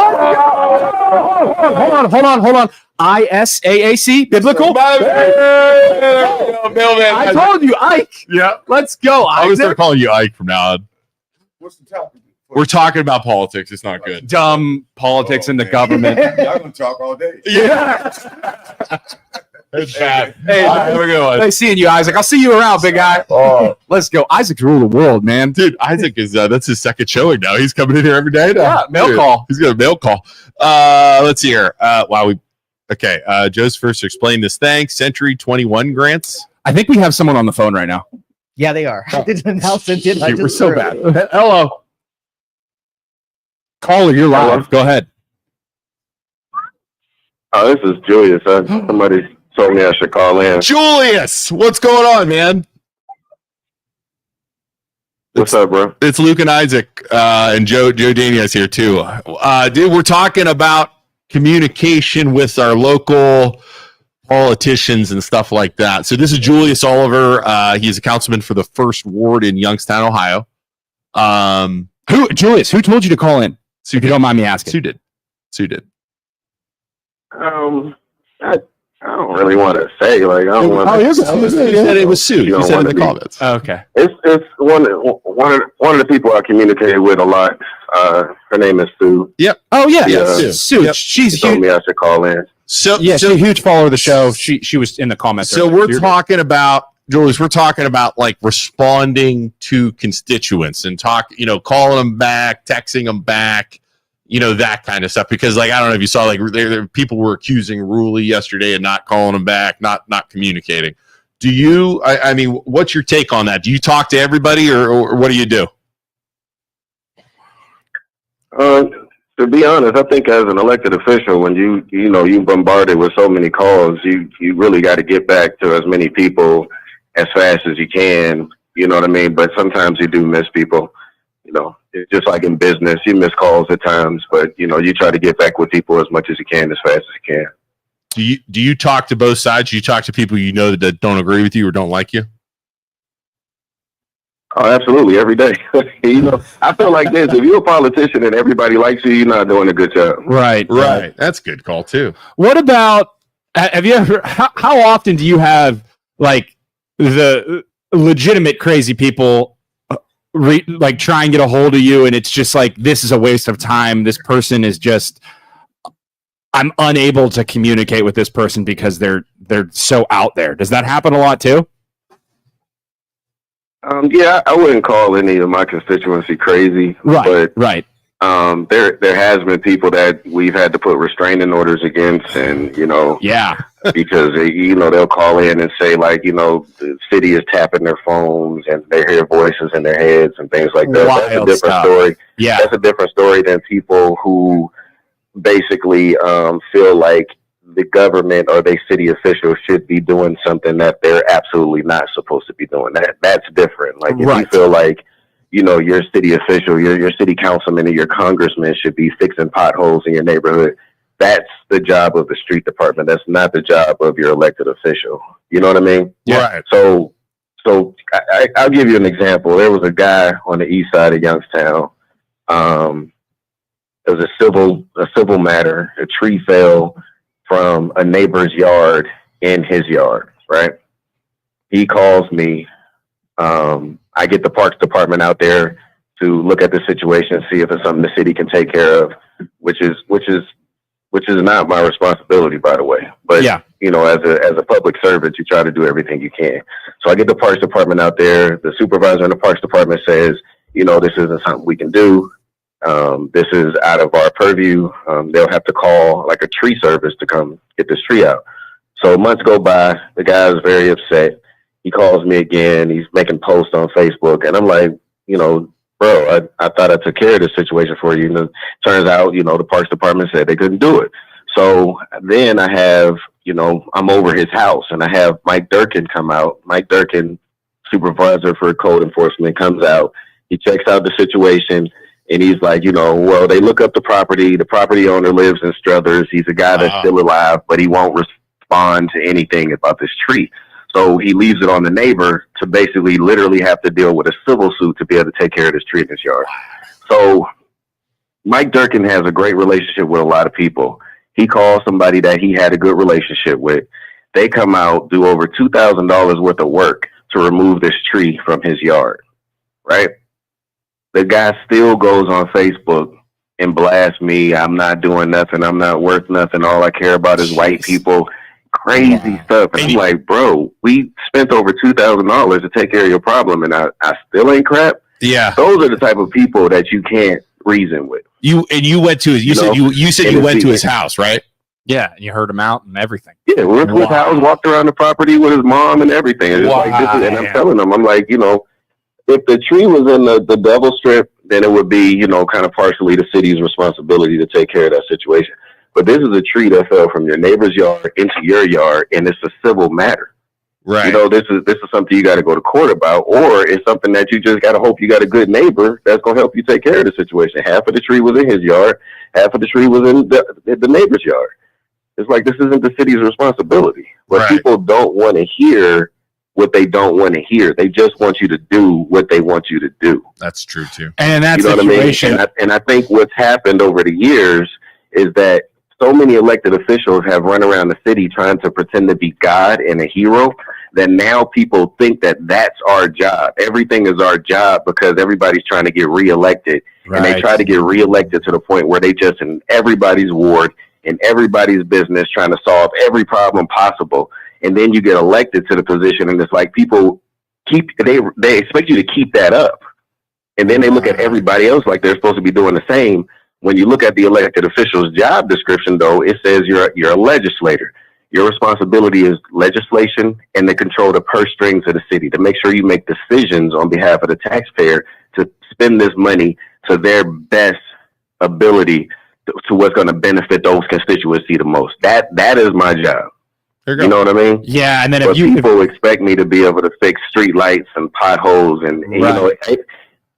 Hold on. ISAAC, biblical. Mailman. I told you, Ike. Yeah. Let's go, I'm gonna start Isaac. calling you Ike from now on. What's the topic? We're talking about politics. It's not good. Dumb politics in the man. government. Y'all gonna talk all day. Yeah. It's bad. Hey, have a good one. Nice seeing you, Isaac. I'll see you around, big guy. Oh, Let's go. Isaac's rule the world, man. dude, Isaac is that's his second showing now. He's coming in here every day now. Yeah, mail Dude, call. He's got a mail call. Let's see here. Okay. Joe's first to explain this. Thanks. Century 21 grants. I think we have someone on the phone right now. Yeah, they are. I didn't announce it, did I? We're Just so threw it. bad. Hello. Caller, you're live. Go ahead. Oh, this is Julius. Somebody told me I should call in. Julius, what's going on, man? What's up, bro? It's Luke and Isaac, and Joe Danyi is here too. Dude, we're talking about communication with our local politicians and stuff like that. So this is Julius Oliver. He's a councilman for the 1st Ward in Youngstown, Ohio. Julius, who told you to call in? If you don't mind me asking. Sue did. I don't really want to say. Like, I don't want. You said it was Sue. You You don't said in wanna the be- comments. Okay. It's one of the people I communicated with a lot. Her name is Sue. Oh yeah, Yeah. Sue. Yep. She's She told huge. me I should call in. So Yeah, she's a huge follower of the show. She was in the comments. So earlier. we're talking about, Julius, we're talking about like responding to constituents and calling them back, texting them back, that kind of stuff. Because like, I don't know if you saw, like there people were accusing Ruley yesterday and not calling them back, not communicating. Do you, I mean, what's your take on that? Do you talk to everybody or what do you do? To be honest, I think as an elected official, when you bombarded with so many calls, you really got to get back to as many people as fast as you can. You know what I mean? But sometimes you do miss people. It's just like in business, you miss calls at times, but you try to get back with people as much as you can, as fast as you can. Do you talk to both sides? Do you talk to people that don't agree with you or don't like you? Oh, absolutely, every day. I feel like this: if you're a politician and everybody likes you, you're not doing a good job. right. That's a good call too. What about? Have you ever? How often do you have like the legitimate crazy people? Like try and get a hold of you, and it's just like, this is a waste of time. This person is just, I'm unable to communicate with this person because they're so out there. Does that happen a lot too? Yeah, I wouldn't call any of my constituency crazy, but Right. there has been people that we've had to put restraining orders against, and Yeah. because they'll call in and say like the city is tapping their phones and they hear voices in their heads and things like that. That's a Wild different stuff. story. Yeah. That's a different story than people who basically feel like the government or they city officials should be doing something that they're absolutely not supposed to be doing. That's different. Like if you feel like, you know, your city official, your city councilman, or your congressman should be fixing potholes in your neighborhood, that's the job of the street department. That's not the job of your elected official. You know what I mean? Right. So I'll give you an example. There was a guy on the east side of Youngstown. It was a civil matter. A tree fell from a neighbor's yard in his yard, right? He calls me. I get the parks department out there to look at the situation, see if it's something the city can take care of, which is not my responsibility, by the way. But you know, as a public servant, you try to do everything you can. So I get the parks department out there. The supervisor in the parks department says, you know, this isn't something we can do. This is out of our purview. They'll have to call like a tree service to come get this tree out. So months go by. The guy is very upset. He calls me again. He's making posts on Facebook. And I'm like, you know, bro, I thought I took care of this situation for you. And turns out, you know, the parks department said they couldn't do it. So then I have, you know, I'm over his house and I have Mike Durkin come out. Mike Durkin, supervisor for code enforcement, comes out. He checks out the situation. And he's like, you know, well, they look up the property. The property owner lives in Struthers. He's a guy that's still alive, but he won't respond to anything about this tree. So he leaves it on the neighbor to basically literally have to deal with a civil suit to be able to take care of this tree in his yard. So Mike Durkin has a great relationship with a lot of people. He calls somebody that he had a good relationship with. They come out, do over $2,000 worth of work to remove this tree from his yard, right? The guy still goes on Facebook and blasts me. I'm not doing nothing. I'm not worth nothing. All I care about is white people. Crazy stuff. And I'm like, bro, we spent over $2,000 to take care of your problem, and I still ain't crap. Yeah. Those are the type of people that you can't reason with. You went to his. You said you went to his house, right? Yeah, and you heard him out and everything. Yeah, we went to his house, walked around the property with his mom and everything. And, it's like, and I'm telling him, I'm like, you know, if the tree was in the Devil Strip, then it would be, you know, kind of partially the city's responsibility to take care of that situation. But this is a tree that fell from your neighbor's yard into your yard, and it's a civil matter. Right. You know, this is something you got to go to court about, or it's something that you just got to hope you got a good neighbor that's going to help you take care of the situation. Half of the tree was in his yard, half of the tree was in the neighbor's yard. It's like, this isn't the city's responsibility. But people don't want to hear what they don't want to hear. They just want you to do what they want you to do. That's true too. And that's you know situation. What I mean? And I think what's happened over the years is that so many elected officials have run around the city trying to pretend to be God and a hero that now people think that that's our job. Everything is our job because everybody's trying to get reelected. Right. And they try to get reelected to the point where they just in everybody's ward, in everybody's business, trying to solve every problem possible. And then you get elected to the position, and it's like people they expect you to keep that up. And then they look at everybody else like they're supposed to be doing the same. When you look at the elected official's job description, though, it says you're a legislator. Your responsibility is legislation and to control the purse strings of the city, to make sure you make decisions on behalf of the taxpayer to spend this money to their best ability to what's going to benefit those constituency the most. That is my job. You know what I mean? Yeah, and then but people expect me to be able to fix street lights and potholes, and you know,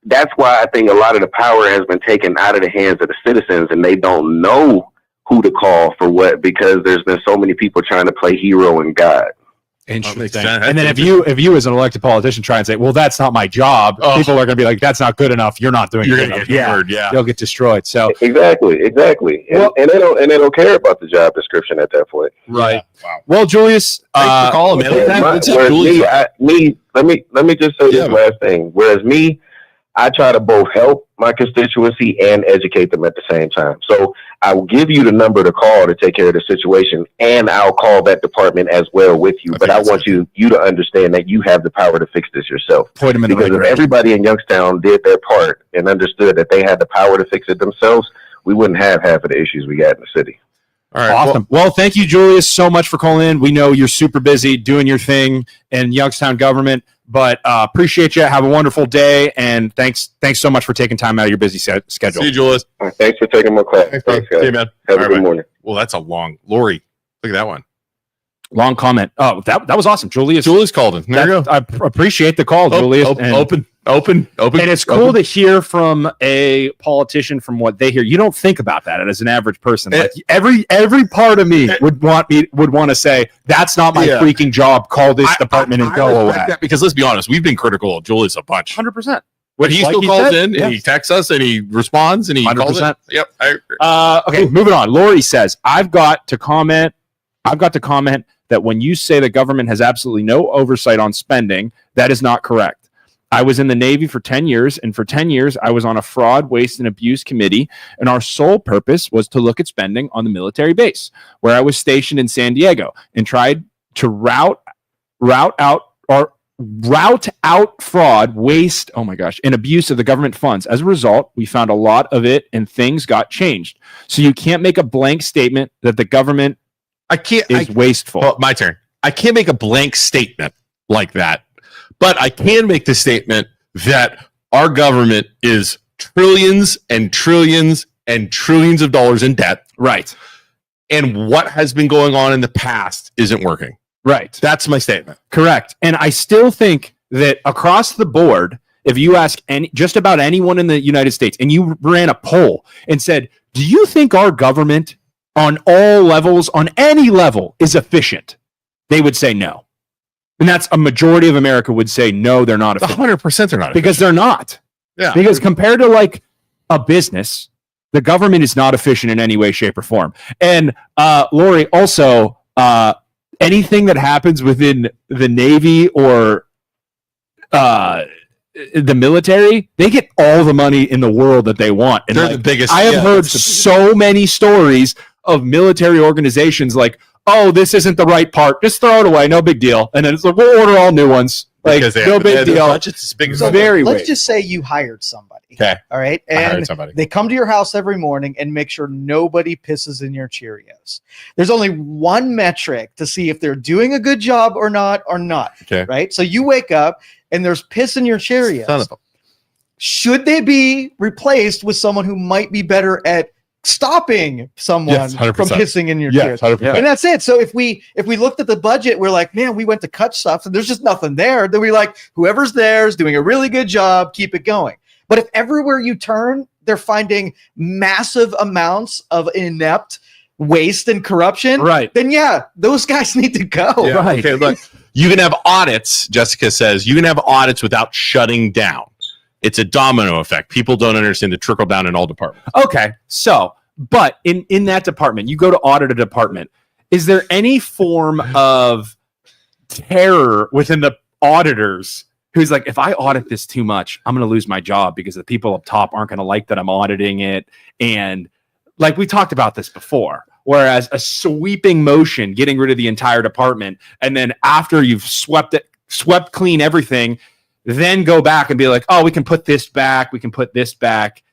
that's why I think a lot of the power has been taken out of the hands of the citizens, and they don't know who to call for what because there's been so many people trying to play hero and God. Interesting. And then if you as an elected politician try and say, well, that's not my job, people are going to be like, that's not good enough. You're not doing it. You're going to get hammered. Yeah. You'll get destroyed. So exactly. And they don't care about the job description at that point. Right. Yeah. Wow. Well, Julius, thanks for calling, man. Let me just say this last thing. Whereas me, I try to both help my constituency and educate them at the same time. So I will give you the number to call to take care of the situation, and I'll call that department as well with you. But I want you to understand that you have the power to fix this yourself. Point them in because if everybody in Youngstown did their part and understood that they had the power to fix it themselves, we wouldn't have half of the issues we got in the city. All right. Awesome. Well, thank you, Julius, so much for calling in. We know you're super busy doing your thing in Youngstown government, but appreciate you. Have a wonderful day, and thanks so much for taking time out of your busy schedule. See you, Julius. Thanks for taking my call. Thanks guys. See you, man. Have a good morning. Well, that's a long, Lori. Look at that one. Long comment. Oh, that was awesome. Julius called in. There you go. I appreciate the call, Julius. Open. And it's cool to hear from a politician from what they hear. You don't think about that as an average person. Like every part of me would want to say, that's not my freaking job. Call this department and go away. Because let's be honest, we've been critical of Julius a bunch. 100%. But he still calls in and he texts us and he responds and he 100%. Calls it. Yep. I agree. Okay, moving on. Lori says, I've got to comment that when you say the government has absolutely no oversight on spending, that is not correct. I was in the Navy for 10 years, and for 10 years, I was on a fraud, waste, and abuse committee, and our sole purpose was to look at spending on the military base, where I was stationed in San Diego, and tried to route out fraud, waste, and abuse of the government funds. As a result, we found a lot of it, and things got changed. So you can't make a blank statement that the government is wasteful. Well, my turn. I can't make a blank statement like that, but I can make the statement that our government is trillions and trillions and trillions of dollars in debt. Right. And what has been going on in the past isn't working. Right. That's my statement. Correct. And I still think that across the board, if you ask just about anyone in the United States and you ran a poll and said, do you think our government on all levels, on any level, is efficient? They would say no. And that's a majority of America would say no, they're not efficient. 100% they're not because they're not. Yeah. Because compared to like a business, the government is not efficient in any way, shape, or form. And Lori, also, anything that happens within the Navy or the military, they get all the money in the world that they want. And they're the biggest. I have heard so many stories of military organizations like, oh, this isn't the right part, just throw it away, no big deal. And then it's like, we'll order all new ones. Like, no big deal. Budget's big as Let's just say you hired somebody. Okay. All right. And they come to your house every morning and make sure nobody pisses in your Cheerios. There's only one metric to see if they're doing a good job or not. Okay. Right. So you wake up and there's piss in your Cheerios. Should they be replaced with someone who might be better at stopping someone from pissing in your Cheerios? 100%. And that's it. So if we looked at the budget, we're like, man, we went to cut stuff and there's just nothing there. Then we like, whoever's there is doing a really good job. Keep it going. But if everywhere you turn, they're finding massive amounts of inept waste and corruption, right? Then yeah, those guys need to go. Yeah. Right. Okay, look, you can have audits, Jessica says, you can have audits without shutting down. It's a domino effect. People don't understand the trickle down in all departments. Okay. So, but in that department, you go to audit a department. Is there any form of terror within the auditors who's like, if I audit this too much, I'm going to lose my job because the people up top aren't going to like that I'm auditing it? And like we talked about this before, whereas a sweeping motion, getting rid of the entire department, and then after you've swept clean everything, then go back and be like, oh, we can put this back. We can put this back.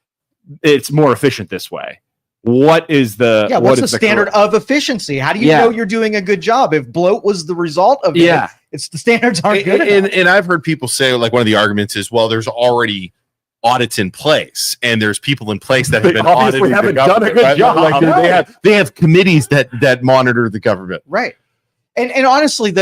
It's more efficient this way. What is the what's the standard of efficiency? How do you know you're doing a good job? If bloat was the result of it, it's the standards aren't good enough. And I've heard people say, like, one of the arguments is, well, there's already audits in place and there's people in place that have been audited. Haven't done a good job. Like, they have committees that monitor the government. Right. And honestly,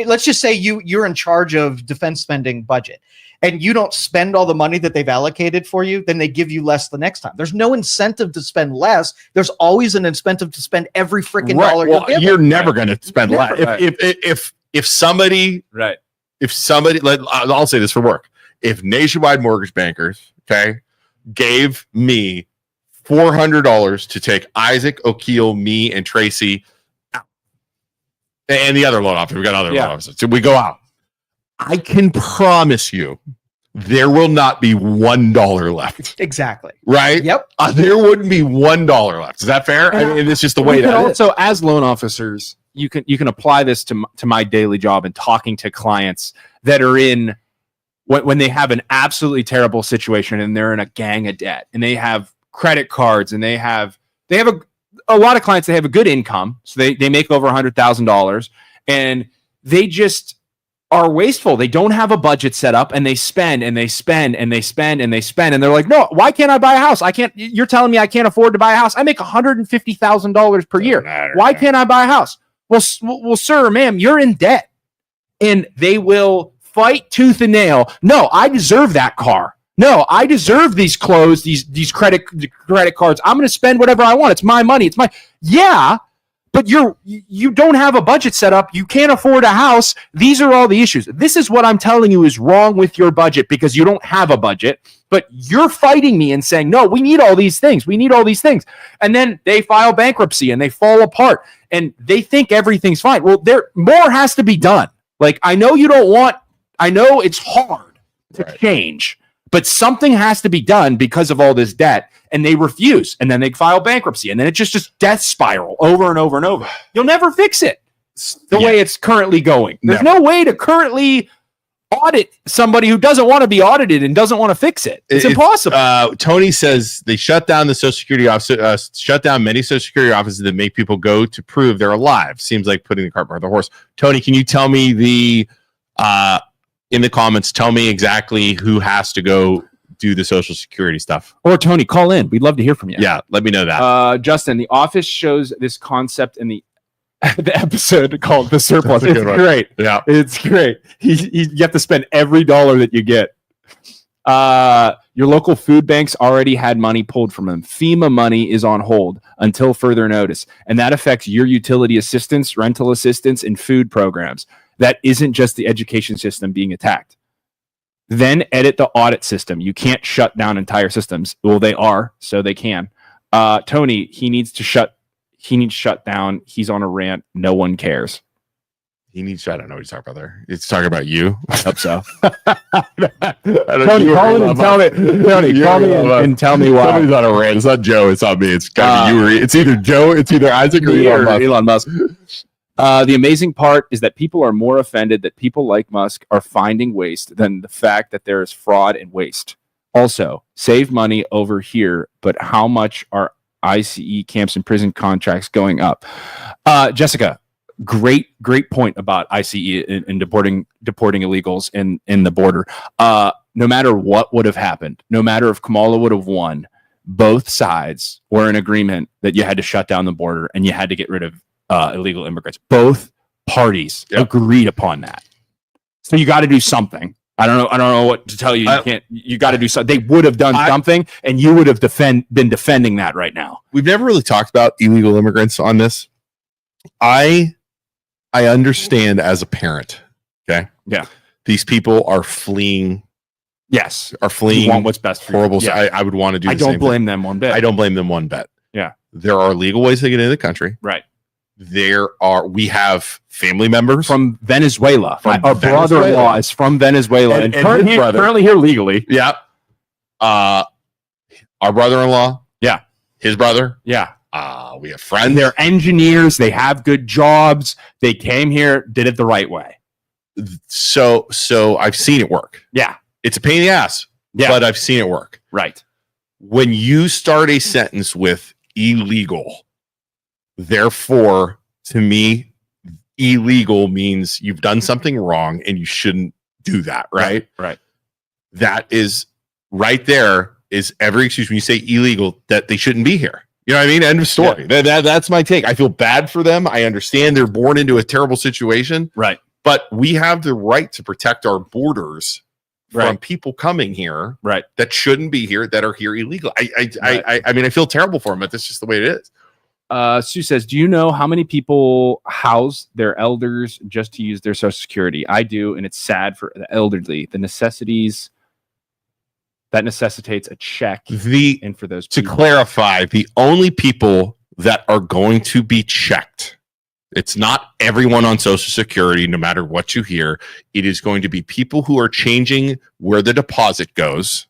let's just say you're in charge of defense spending budget and you don't spend all the money that they've allocated for you, then they give you less the next time. There's no incentive to spend less. There's always an incentive to spend every freaking dollar. Well, you're never going to spend less. If somebody, I'll say this for work. If Nationwide Mortgage Bankers, gave me $400 to take Isaac, O'Keel, me, and Tracy out, and the other loan officer, we got other loan officers, so we go out, I can promise you there will not be $1 left. Exactly. Right? Yep. There wouldn't be $1 left. Is that fair? I mean, it's just the way that also, as loan officers, you can apply this to my daily job and talking to clients that are in when they have an absolutely terrible situation and they're in a gang of debt and they have credit cards and they have a lot of clients, they have a good income. So they make over $100,000 and they just are wasteful. They don't have a budget set up, and they spend and they spend and they spend and they spend. And they're like, no, why can't I buy a house? You're telling me I can't afford to buy a house. I make $150,000 per year. Why can't I buy a house? Well, sir, ma'am, you're in debt. And they will fight tooth and nail. No, I deserve that car. No, I deserve these clothes, these credit cards. I'm going to spend whatever I want. It's my money. Yeah, but you don't have a budget set up. You can't afford a house. These are all the issues. This is what I'm telling you is wrong with your budget, because you don't have a budget, but you're fighting me and saying, no, we need all these things. We need all these things. And then they file bankruptcy and they fall apart and they think everything's fine. Well, more has to be done. Like, I know it's hard to change, but something has to be done because of all this debt, and they refuse, and then they file bankruptcy, and then it's just death spiral over and over and over. You'll never fix it the way it's currently going. There's no way to currently audit somebody who doesn't want to be audited and doesn't want to fix it. It's impossible. Tony says they shut down the Social Security office, shut down many Social Security offices that make people go to prove they're alive. Seems like putting the cart before the horse. Tony, can you tell me in the comments, tell me exactly who has to go do the Social Security stuff? Or Tony, call in. We'd love to hear from you. Yeah, let me know that. Justin, The Office shows this concept in the episode called The Surplus. It's great. Yeah, it's great. You have to spend every dollar that you get. Your local food banks already had money pulled from them. FEMA money is on hold until further notice, and that affects your utility assistance, rental assistance, and food programs. That isn't just the education system being attacked. Then edit the audit system. You can't shut down entire systems. Well, they are, so they can. Tony, he needs to shut down. He's on a rant. No one cares. I don't know what he's talking about there. It's talking about you. I hope so. Tony, call in and tell me. Tony, call me and tell me why. Somebody's on a rant. It's not Joe. It's not me. It's gotta be you. It's either Joe. It's either Isaac or Elon Musk. The amazing part is that people are more offended that people like Musk are finding waste than the fact that there is fraud and waste. Also, save money over here, but how much are ICE camps and prison contracts going up? Jessica, great point about ICE and deporting illegals in the border. No matter what would have happened, no matter if Kamala would have won, both sides were in agreement that you had to shut down the border and you had to get rid of illegal immigrants. Both parties agreed upon that. So you got to do something. I don't know what to tell you. You got to do something. They would have done something, and you would have been defending that right now. We've never really talked about illegal immigrants on this. I understand as a parent. Okay. Yeah. These people are fleeing. Yes. Are fleeing. You want what's best for horrible. you. Yeah. I would want to do. I don't blame them one bit. I don't blame them one bit. Yeah. There are legal ways to get into the country. Right. We have family members from Venezuela. Our brother-in-law is from Venezuela and currently here legally. Yeah. Our brother-in-law. Yeah. His brother. Yeah. We have friends. They're engineers. They have good jobs. They came here, did it the right way. So I've seen it work. Yeah. It's a pain in the ass. Yeah. But I've seen it work. Right. When you start a sentence with illegal, therefore, to me, illegal means you've done something wrong and you shouldn't do that, right? Right. That is right there is every excuse when you say illegal that they shouldn't be here. You know what I mean? End of story. Yeah. That's my take. I feel bad for them. I understand they're born into a terrible situation. Right. But we have the right to protect our borders from people coming here that shouldn't be here, that are here illegal. I mean, I feel terrible for them, but that's just the way it is. Sue says, do you know how many people house their elders just to use their Social Security? I do, and it's sad for the elderly. That necessitates a check. And for those people. To clarify, the only people that are going to be checked, it's not everyone on Social Security, no matter what you hear. It is going to be people who are changing where the deposit goes.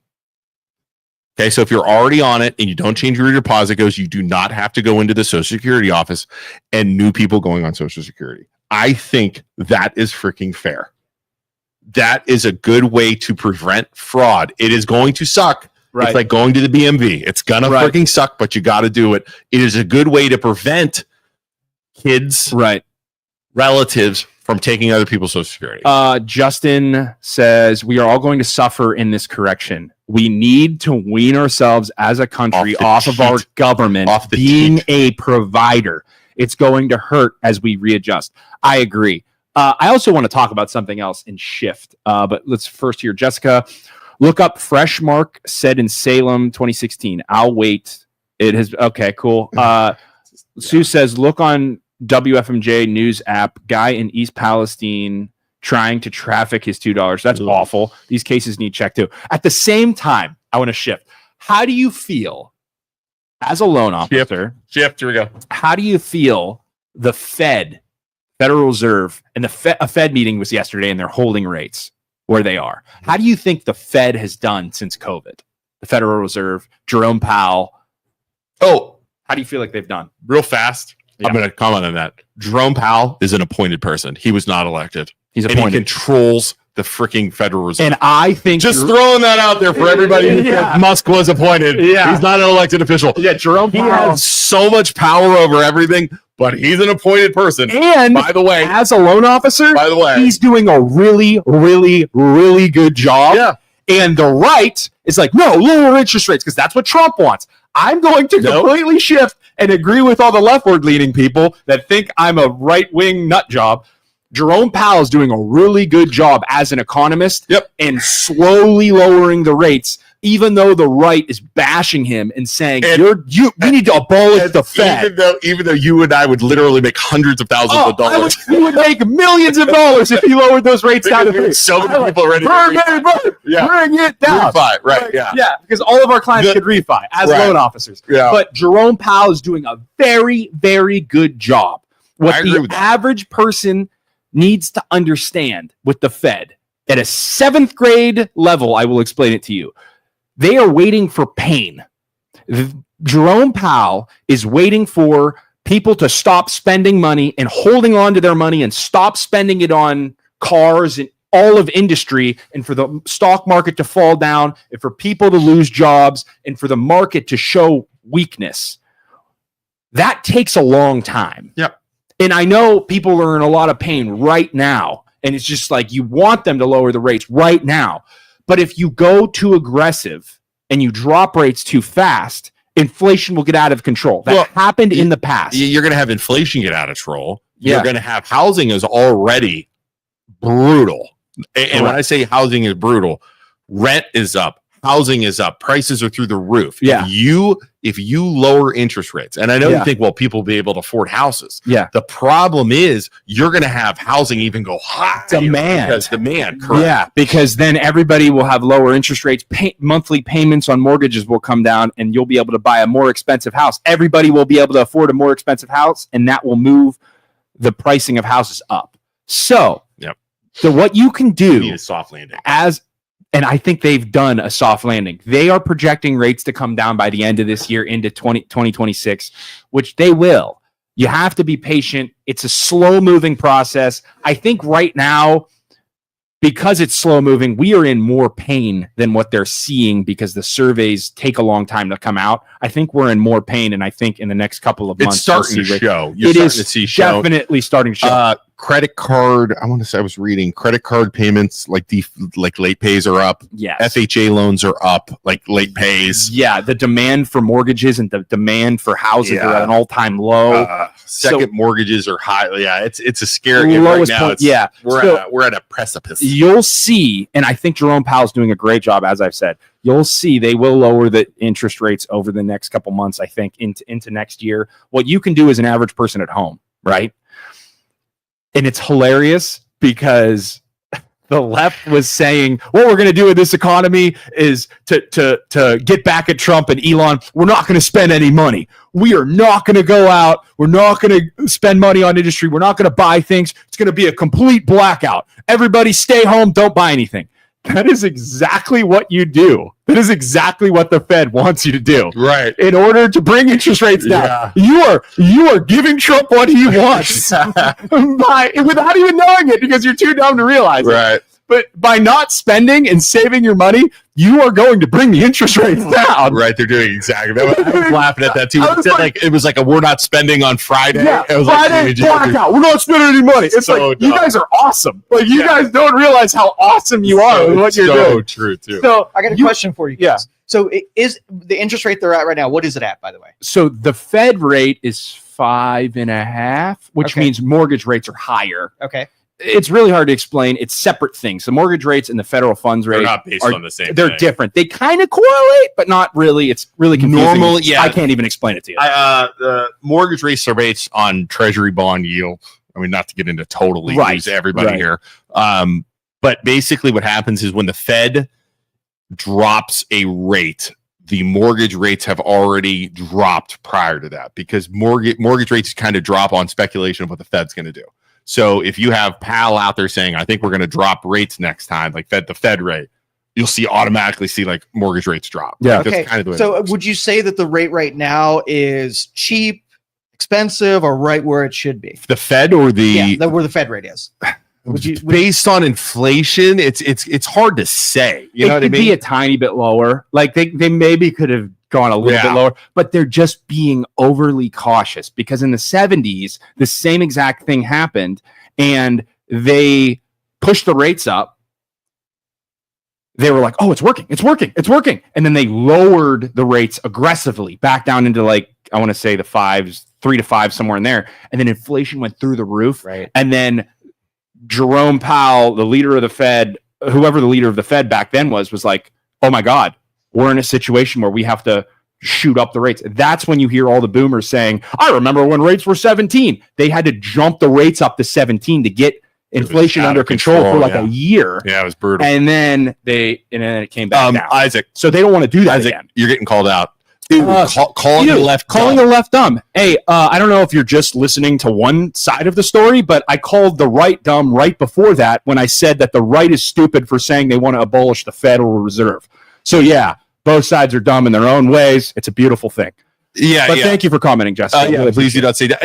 Okay, so if you're already on it and you don't change where your deposit goes, you do not have to go into the Social Security office and new people going on Social Security. I think that is freaking fair. That is a good way to prevent fraud. It is going to suck. It's like going to the BMV. It's going to freaking suck, but you got to do it. It is a good way to prevent kids, relatives from taking other people's Social Security. Justin says we are all going to suffer in this correction. We need to wean ourselves as a country off of our government being a provider. It's going to hurt as we readjust. I agree. I also want to talk about something else in shift, but let's first hear Jessica. Look up Freshmark said in Salem 2016. I'll wait. It has okay, cool. Sue says look on WFMJ news app. Guy in East Palestine trying to traffic his $2. That's awful. These cases need checked too. At the same time, I want to shift. How do you feel as a loan officer? Shift. Here we go. How do you feel the Federal Reserve, and a Fed meeting was yesterday, and they're holding rates where they are? How do you think the Fed has done since COVID? The Federal Reserve, Jerome Powell. Oh, how do you feel like they've done? Real fast. Yeah. I'm going to comment on that. Jerome Powell is an appointed person. He was not elected. He's appointed. And he controls the freaking Federal Reserve. And I think just throwing that out there for everybody who said Musk was appointed. Yeah. He's not an elected official. Yeah, Jerome Powell. He has so much power over everything, but he's an appointed person. And by the way, as a loan officer, by the way, he's doing a really, really, really good job. Yeah. And the right is like, no, lower interest rates, because that's what Trump wants. I'm going to completely shift and agree with all the leftward leaning people that think I'm a right-wing nut job. Jerome Powell is doing a really good job as an economist and slowly lowering the rates, even though the right is bashing him and saying, we need to abolish the Fed. Even though you and I would literally make hundreds of thousands of dollars. You would make millions of dollars if you lowered those rates down to 3. So many people already. Bring it down. Refi, right, yeah, because all of our clients could refi as loan officers. Yeah. But Jerome Powell is doing a very, very good job. What the average person needs to understand with the Fed at a 7th grade level, I will explain it to you. They are waiting for pain. Jerome Powell is waiting for people to stop spending money and holding on to their money and stop spending it on cars and all of industry, and for the stock market to fall down, and for people to lose jobs, and for the market to show weakness. That takes a long time. Yep. And I know people are in a lot of pain right now, and it's just like you want them to lower the rates right now. But if you go too aggressive and you drop rates too fast, inflation will get out of control. That happened in the past. You're going to have inflation get out of control. You're going to have housing is already brutal. And when I say housing is brutal, rent is up, housing is up, prices are through the roof. Yeah. If you lower interest rates, and I know you think, well, people will be able to afford houses. Yeah. The problem is you're going to have housing even go high. Demand. Correct. Yeah, because then everybody will have lower interest rates. Monthly payments on mortgages will come down, and you'll be able to buy a more expensive house. Everybody will be able to afford a more expensive house, and that will move the pricing of houses up. So what you can do need a soft landing. And I think they've done a soft landing. They are projecting rates to come down by the end of this year into 2026, which they will. You have to be patient. It's a slow-moving process. I think right now, because it's slow-moving, we are in more pain than what they're seeing because the surveys take a long time to come out. I think we're in more pain, and I think in the next couple of months, it's starting to show. It is definitely starting to show. Credit card, I want to say I was reading credit card payments, like late pays are up. Yes. FHA loans are up, like late pays. Yeah, the demand for mortgages and the demand for houses are at an all-time low. Second mortgages are high. Yeah, it's a scary right now. We're at a precipice. You'll see, and I think Jerome Powell's doing a great job, as I've said. You'll see they will lower the interest rates over the next couple months, I think, into next year. What you can do as an average person at home, right? And it's hilarious because the left was saying, what we're going to do with this economy is to get back at Trump and Elon. We're not going to spend any money. We are not going to go out. We're not going to spend money on industry. We're not going to buy things. It's going to be a complete blackout. Everybody stay home. Don't buy anything. That is exactly what you do. That is exactly what the Fed wants you to do. Right. In order to bring interest rates down. Yeah. You are giving Trump what he wants without even knowing it because you're too dumb to realize it. But by not spending and saving your money, you are going to bring the interest rates down. Right, they're doing exactly that. I was laughing at that too. I was It was like a we're not spending on Friday. Yeah, It was Friday blackout. We're not spending any money. It's So like you dumb. guys are awesome. Like you guys don't realize how awesome you are with what you're doing. True too. So I got a question for you guys. Yeah. So is the interest rate they're at right now? What is it at, by the way? So the Fed rate is 5.5, which Okay. means mortgage rates are higher. Okay. It's really hard to explain. It's separate things. The mortgage rates and the federal funds They're rate not based are on the same. they're thing. different. They kind of correlate, but not really. It's really confusing. Normally, yeah. I can't even explain it to you. The mortgage rates are based on Treasury bond yield. I mean, not to get into totally Right, everybody right. here. But basically, what happens is when the Fed drops a rate, the mortgage rates have already dropped prior to that because mortgage rates kind of drop on speculation of what the Fed's going to do. So if you have Powell out there saying, I think we're going to drop rates next time, like the Fed rate, you'll automatically see like mortgage rates drop. Yeah. Like, Okay. that's kind of the way So it works. would you say that the rate right now is cheap, expensive, or right where it should be? The Fed or Where the Fed rate is. based on inflation, it's hard to say. You know what I could mean? be a tiny bit lower. Like they maybe could have gone a little bit lower, but they're just being overly cautious because in the 70s, the same exact thing happened and they pushed the rates up. They were like, oh, it's working. And then they lowered the rates aggressively back down into like, I want to say the 5s, 3 to 5, somewhere in there. And then inflation went through the roof. Right. And then Jerome Powell, the leader of the Fed, whoever the leader of the Fed back then was like, oh my God, we're in a situation where we have to shoot up the rates. That's when you hear all the boomers saying, I remember when rates were 17. They had to jump the rates up to 17 to get inflation out under of control for like control, a year. Yeah, it was brutal. And then it came back down. Isaac, So they don't want to do that Isaac, again. you're getting called out. Dude, calling You, the left, calling dumb. the left dumb. Hey, I don't know if you're just listening to one side of the story, but I called the right dumb right before that when I said that the right is stupid for saying they want to abolish the Federal Reserve. So yeah, both sides are dumb in their own ways. It's a beautiful thing. Yeah, But yeah. thank you for commenting, Jessica. I really Please do appreciate not say that.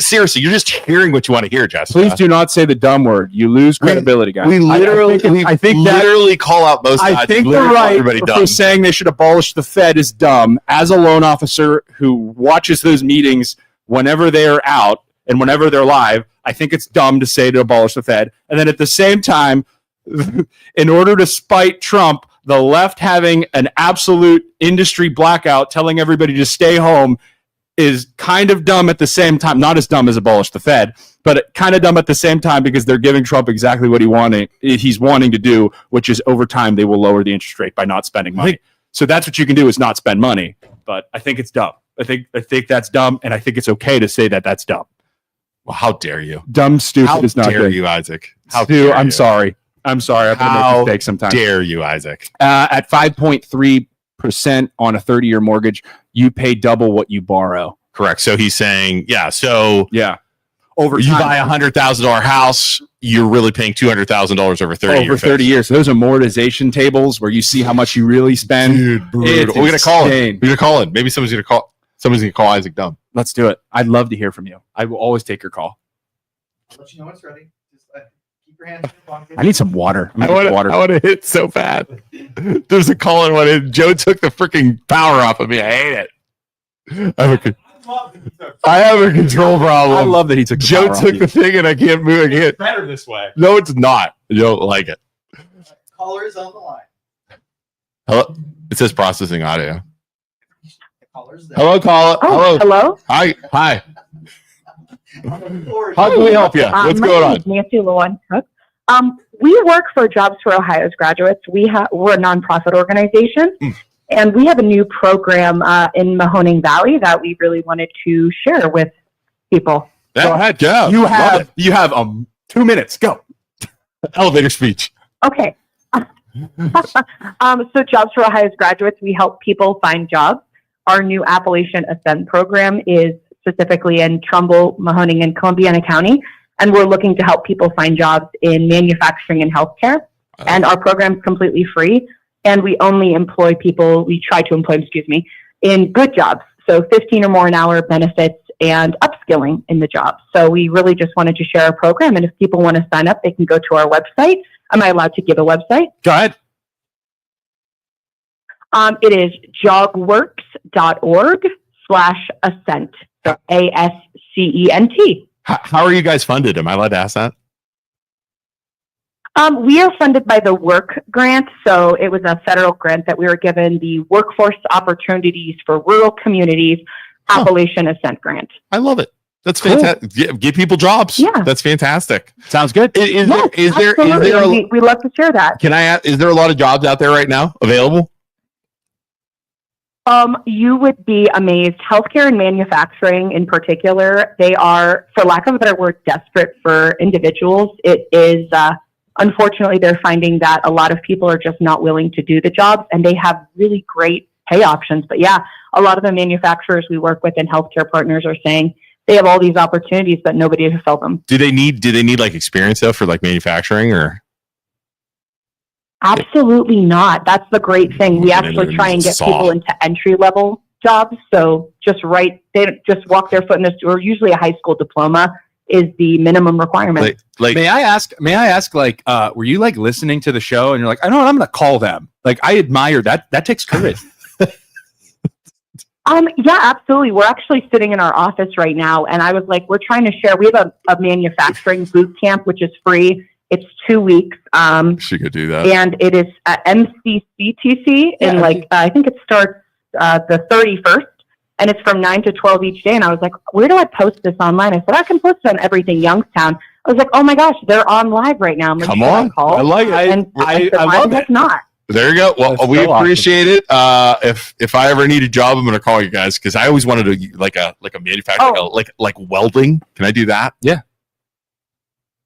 Seriously, you're just hearing what you want to hear, Jessica. it. Please do not say the dumb word. You lose credibility, guys. We literally, I think that literally call out both sides. I think the Literally call right everybody for dumb. saying they should abolish the Fed is dumb. As a loan officer who watches those meetings whenever they are out and whenever they're live, I think it's dumb to say to abolish the Fed. And then at the same time, in order to spite Trump, the left having an absolute industry blackout telling everybody to stay home is kind of dumb at the same time. Not as dumb as abolish the Fed, but kind of dumb at the same time because they're giving Trump exactly what he's wanting to do, which is over time they will lower the interest rate by not spending money. So that's what you can do is not spend money. But I think it's dumb. I think that's dumb, and I think it's okay to say that that's dumb. Well, how dare you? Dumb, stupid How is not dare good. you, Isaac? How Stu, dare I'm you? sorry. I'm sorry. I've How made mistakes sometimes. Dare you, Isaac? At 5.3% on a 30-year mortgage, you pay double what you borrow. Correct. So he's saying, yeah. So Yeah. Over you time. buy $100,000 house, you're really paying $200,000 over 30 over years. 30 years. So those amortization tables where you see how much you really spend. Dude, brutal. It's We're gonna call him. insane. We're gonna call him. Maybe somebody's gonna call Isaac dumb. Let's do it. I'd love to hear from you. I will always take your call. Let you know it's ready. Just keep your hands in your pocket. I need some water. I'm gonna get water. I want to hit so bad. There's a call in one. And Joe took the freaking power off of me. I hate it. I have a control problem. I love that he took the Joe power off took you. the thing and I can't move it. It's Better this way. No, it's not. You don't like it. Caller is on the line. Hello. It says processing audio. The caller's there. Hello, caller. Oh, hello. Hi. Hi. Or- How can we help you? What's My going name on? is Nancy Lewan Cook. We work for Jobs for Ohio's graduates. We're a nonprofit organization, and we have a new program in Mahoning Valley that we really wanted to share with people. Go ahead. Go. You Love have 2 minutes. Go. it. Elevator speech. Okay. So Jobs for Ohio's graduates, we help people find jobs. Our new Appalachian Ascend program is specifically in Trumbull, Mahoning, and Columbiana County, and we're looking to help people find jobs in manufacturing and healthcare. And our program's completely free, and we only employ people, we try to employ, in good jobs. So 15 or more an hour benefits and upskilling in the job. So we really just wanted to share our program, and if people want to sign up, they can go to our website, Am I allowed to give a website? Go ahead. It is jogworks.org/ascent. ASCENT. How are you guys funded? Am I allowed to ask that? We are funded by the Work Grant. So it was a federal grant that we were given, the Workforce Opportunities for Rural Communities Appalachian Ascent Grant. I love it. That's fantastic. Give people jobs. Yeah. That's fantastic. Sounds good. Is Yes, there we love to share that. can I ask, is there a lot of jobs out there right now available? You would be amazed. Healthcare and manufacturing in particular, they are, for lack of a better word, desperate for individuals. It is, unfortunately, they're finding that a lot of people are just not willing to do the jobs, and they have really great pay options. But yeah, a lot of the manufacturers we work with and healthcare partners are saying they have all these opportunities, but nobody to fill them. Do they need like experience though for like manufacturing or? Absolutely not. That's the great thing. We actually try and get people into entry level jobs. So they just walk their foot in this door. Usually a high school diploma is the minimum requirement. Like May I ask, like, were you like listening to the show and you're like, I know what, I'm going to call them. Like, I admire that. That takes courage. Yeah, absolutely. We're actually sitting in our office right now, and I was like, we're trying to share. We have a manufacturing boot camp, which is free. It's 2 weeks. she could do that. And it is at MCCTC, and I think it starts the 31st, and it's from 9 to 12 each day. And I was like, where do I post this online? I said, I can post it on everything Youngstown. I was like, oh my gosh, they're on live right now. Come on. I like it. I love it. Not. There you go. Well, That's we so appreciate it. If I ever need a job, I'm going to call you guys because I always wanted to like a manufacturing, like welding. Can I do that? Yeah.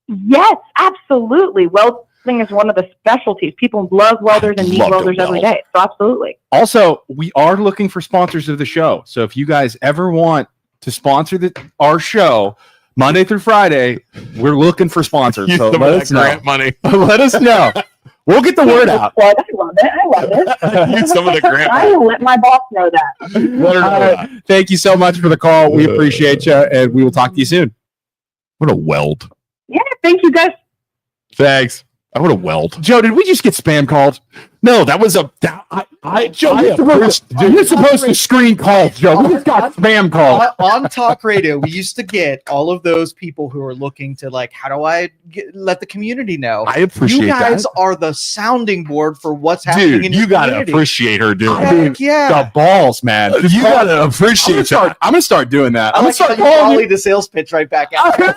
Yes, absolutely. Welding is one of the specialties. People love welders and need welders every day. So absolutely. Also, we are looking for sponsors of the show. So if you guys ever want to sponsor our show Monday through Friday, we're looking for sponsors. So let us know. Money. Let us know. We'll get the word out. I love it. Use some of the grant I will let my boss know that. Let her know that. Thank you so much for the call. We appreciate you, and we will talk to you soon. What a weld. Yeah, thank you guys. Thanks. I would have weld. Joe, did we just get spam called? No, that was a. Joe, you're supposed to screen calls, Joe. We just got spam calls. On talk radio, we used to get all of those people who are looking to like, how do I let the community know? I appreciate you guys that. are the sounding board for what's happening in your you gotta community. appreciate her doing I that. mean, yeah. the balls, man. You gotta appreciate that. I'm gonna start doing that. I I'm like gonna how start you calling volleyed the sales pitch right back out. You're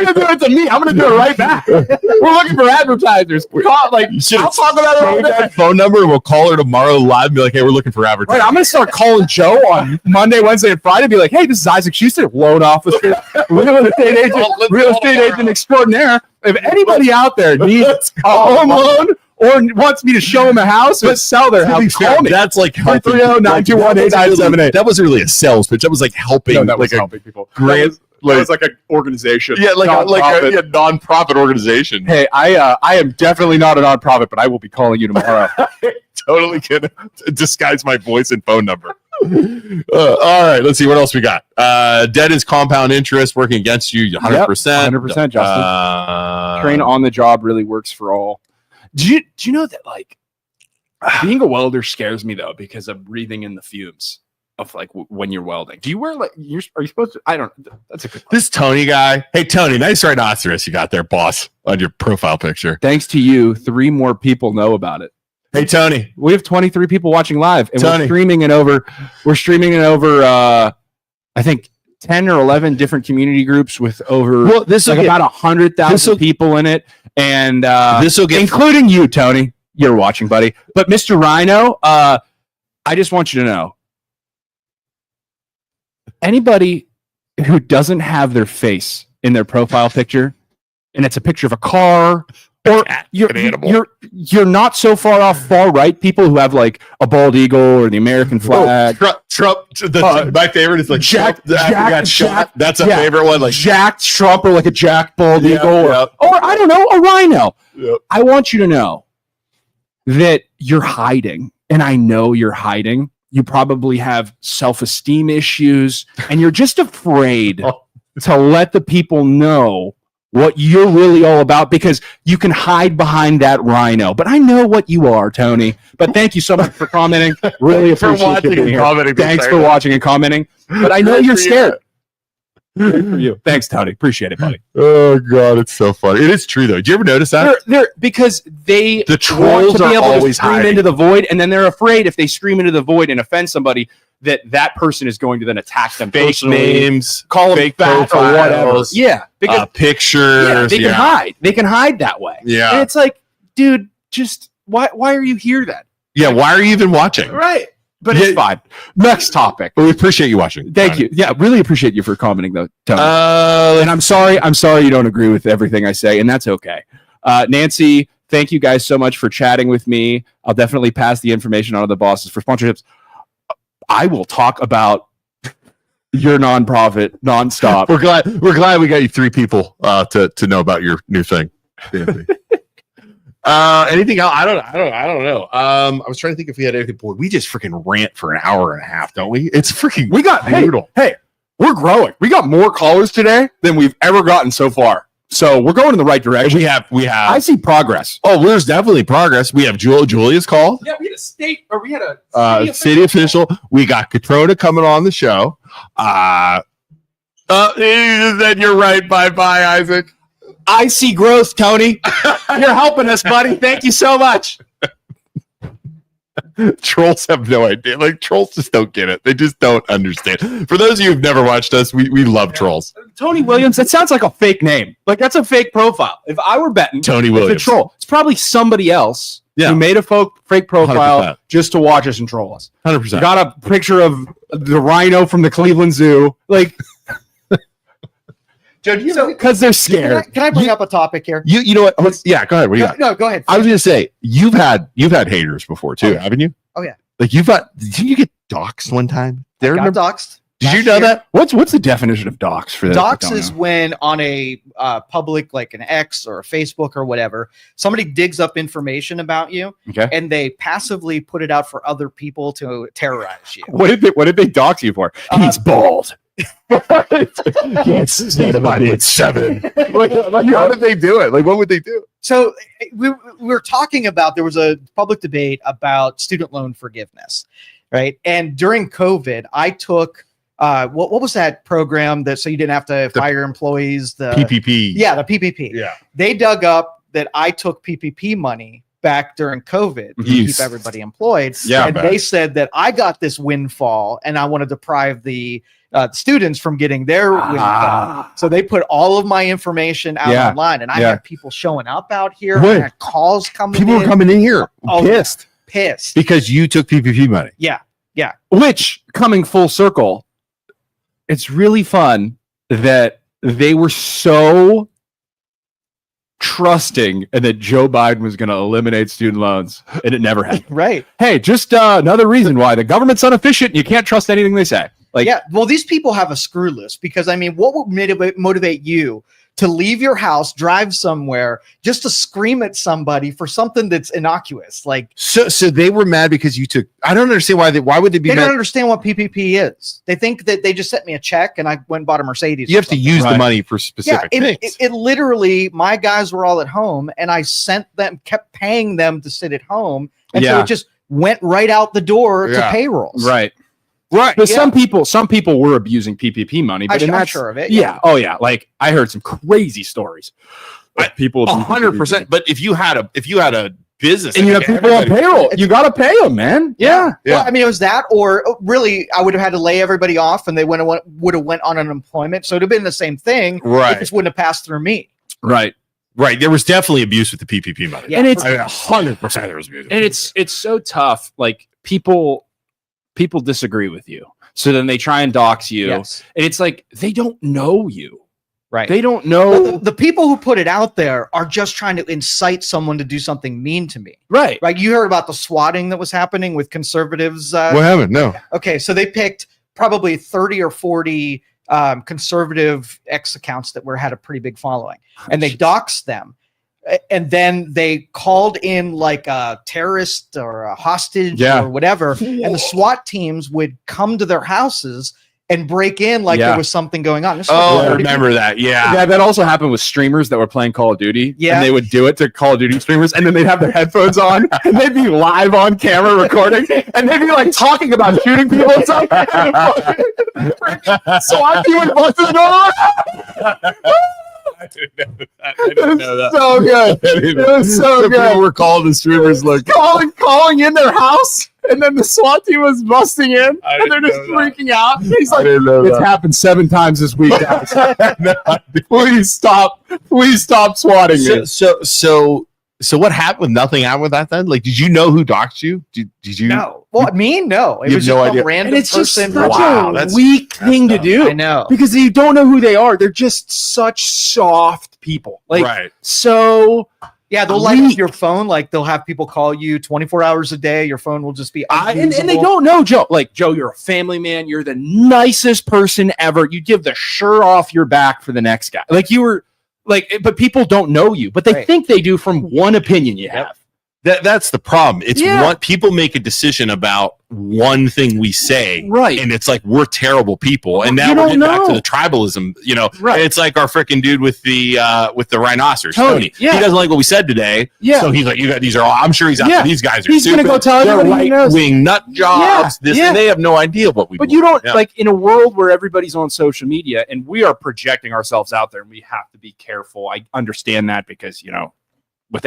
gonna do it to me. I'm gonna do it right back. We're looking for advertisers. I'll talk about it all day. that phone number. We'll call her tomorrow live and be like, hey, we're looking for advertising. Right, I'm gonna start calling Joe on Monday, Wednesday, and Friday. Be like, hey, this is Isaac Schuster, loan officer, real estate agent extraordinaire. If anybody out there needs a home loan or wants me to show them a house or sell their house, call me. That's like helping. 330-921-8978. That wasn't really a sales pitch. That was like helping. No, that was like helping people. grant. That was like an organization. Yeah, like nonprofit. a non-profit organization. Hey, I am definitely not a nonprofit, but I will be calling you tomorrow. Totally gonna disguise my voice and phone number. All right, let's see what else we got. Debt is compound interest working against you 100%. 100%, Justin. Train on the job really works for all. Do you know that like being a welder scares me though because of breathing in the fumes of like when you're welding? Do you wear like are you supposed to? I don't. That's a good question. This Tony guy. Hey Tony, nice rhinoceros you got there, boss, on your profile picture. Thanks to you, 3 more people know about it. Hey Tony, we have 23 people watching live, and Tony. we're streaming it over. I think 10 or 11 different community groups with over about 100,000 people in it, and this will get including you, Tony. You're watching, buddy. But Mr. Rhino, I just want you to know, anybody who doesn't have their face in their profile picture, and it's a picture of a car. Or you're not so far off far right people who have like a bald eagle or the American flag. Trump. My favorite is like Jack. That's a favorite one. Like Jack Trump or like a Jack bald eagle or I don't know, a rhino. Yep. I want you to know that you're hiding, and I know you're hiding. You probably have self-esteem issues, and you're just afraid to let the people know what you're really all about, because you can hide behind that rhino. But I know what you are, Tony. But thank you so much for commenting. Really For appreciate watching you being and here. commenting. Thanks for watching and commenting. But I know Good you're for you. scared. Good for you. Thanks, Tony. Appreciate it, buddy. Oh God, it's so funny. It is true though. Did you ever notice that? They're because they The want trolls to be are able to always scream hiding. into the void, and then they're afraid if they scream into the void and offend somebody, that person is going to then attack them Fake personally, names, call them fake fat or whatever. profiles, Yeah, because pictures. they can hide. They can hide that way. Yeah. And it's like, dude, just why are you here then? Yeah, why are you even watching? Right. But Yeah. it's fine. Next topic. Well, we appreciate you watching. Thank you. Yeah, really appreciate you for commenting though, Tony. And I'm sorry you don't agree with everything I say, and that's okay. Nancy, thank you guys so much for chatting with me. I'll definitely pass the information on to the bosses for sponsorships. I will talk about your nonprofit nonstop. We're glad we got you 3 people to know about your new thing. Anything else? I don't know. I was trying to think if we had anything. Boy, we just freaking rant for an hour and a half, don't we? It's freaking brutal. Hey, we're growing. We got more callers today than we've ever gotten so far. So we're going in the right direction. We have. I see progress. Oh, there's definitely progress. We have Julia's call. Yeah, we had a City official. We got Katrona coming on the show. Then you're right. Bye, Isaac. I see growth, Tony. You're helping us, buddy. Thank you so much. Trolls have no idea. Like, trolls just don't get it. They just don't understand. For those of you who've never watched us, we love trolls. Tony Williams, that sounds like a fake name. Like, that's a fake profile. If I were betting, Tony Williams. it's a troll. It's probably somebody else Yeah. who made a fake profile 100%. just to watch us and troll us. 100%. Got a picture of the rhino from the Cleveland Zoo. Like, because they're scared. Can I bring up a topic here? You know what? Go ahead. What do you got? No, go ahead. I was gonna say you've had haters before too, haven't you? Oh, yeah. Like didn't you get doxxed one time? Got doxxed. Did you last know year. that? What's the definition of dox for that? Dox is when on a public, like an X or a Facebook or whatever, somebody digs up information about you, Okay. and they passively put it out for other people to terrorize you. What did they dox you for? He's bald. It's 7. Like, how did they do it? Like, what would they do? So we were talking about, there was a public debate about student loan forgiveness, right? And during COVID, I took what was that program that so you didn't have to fire employees? The PPP. Yeah, the PPP. Yeah. They dug up that I took PPP money back during COVID to Yes. keep everybody employed. Yeah, and they said that I got this windfall, and I want to deprive the students from getting their windfall. So they put all of my information out online, and I had people showing up out here. Right. I had calls coming People in. were coming in here Pissed. because you took PPP money. Yeah. Which, coming full circle, it's really fun that they were so trusting and that Joe Biden was going to eliminate student loans, and it never happened. Right. Hey, just another reason why the government's inefficient and you can't trust anything they say. Like, Yeah. Well, these people have a screw list, because I mean, what would motivate you to leave your house, drive somewhere just to scream at somebody for something that's innocuous? Like, So they were mad because you took. I don't understand why would they be they mad? don't understand what PPP is. They think that they just sent me a check and I went and bought a Mercedes. You or have to something. use the Right. money for Yeah, specific things. it literally, my guys were all at home, and I kept paying them to sit at home, and so Yeah. it just went right out the door to Yeah. payrolls. right. Right. But Yeah. some people were abusing PPP money, but I'm that's sure of it. Yeah. Oh yeah. Like, I heard some crazy stories. Of people abusing 100%. But if you had a business and you have people on payroll, you got to pay them, man. Yeah. Well, I mean, it was that, or really, I would have had to lay everybody off, and they would have went on unemployment. So it'd have been the same thing. It Right. just wouldn't have passed through me. Right. Right. There was definitely abuse with the PPP money. Yeah. And it's 100% there was abuse. and it's so tough. Like, people disagree with you, so then they try and dox you, Yes. and it's like they don't know you. Right. They don't Well, know. the people who put it out there are just trying to incite someone to do something mean to me. Right. Right. You heard about the swatting that was happening with conservatives. What happened? No. Okay. So they picked probably 30 or 40 conservative X accounts that had a pretty big following, and they doxed them. And then they called in like a terrorist or a hostage Yeah. or whatever. And the SWAT teams would come to their houses and break in like there was something going on. I remember that. Yeah, that also happened with streamers that were playing Call of Duty. Yeah. And they would do it to Call of Duty streamers, and then they'd have their headphones on, and they'd be live on camera recording, and they'd be like talking about shooting people and stuff. So I'm doing bust the door. I didn't know that. So good. It was so good. People were calling the streamers like calling in their house, and then the SWAT team was busting in, and they're just freaking out. He's like, "It's happened 7 times this week, guys. Please stop swatting me." So what happened? Nothing happened with that then? Like, did you know who doxed you? Did you? No. Well, no. It You was have no just some idea. random And it's just person. such Wow, a that's weak thing to do. I know. Because you don't know who they are. They're just such soft people. Like, Right. so Yeah, they'll light up your phone. Like they'll have people call you 24 hours a day. Your phone will just be and they don't know Joe. Like, Joe, you're a family man. You're the nicest person ever. You give the shirt off your back for the next guy. Like you were like, but people don't know you, but they think they do from one opinion you have. That's the problem. It's what people make a decision about one thing we say, right? And it's like we're terrible people. And now You we're don't getting back to know. the tribalism. You know, Right. It's like our freaking dude with the rhinoceros, Tony. Yeah. He doesn't like what we said today. Yeah. So he's like, you got these are all. I'm sure he's out. Yeah. These guys are. He's gonna go tell They're everybody he knows. right-wing nut jobs. This and they have no idea what we. But believe. you don't Yeah. like in a world where everybody's on social media and we are projecting ourselves out there, and we have to be careful. I understand that because with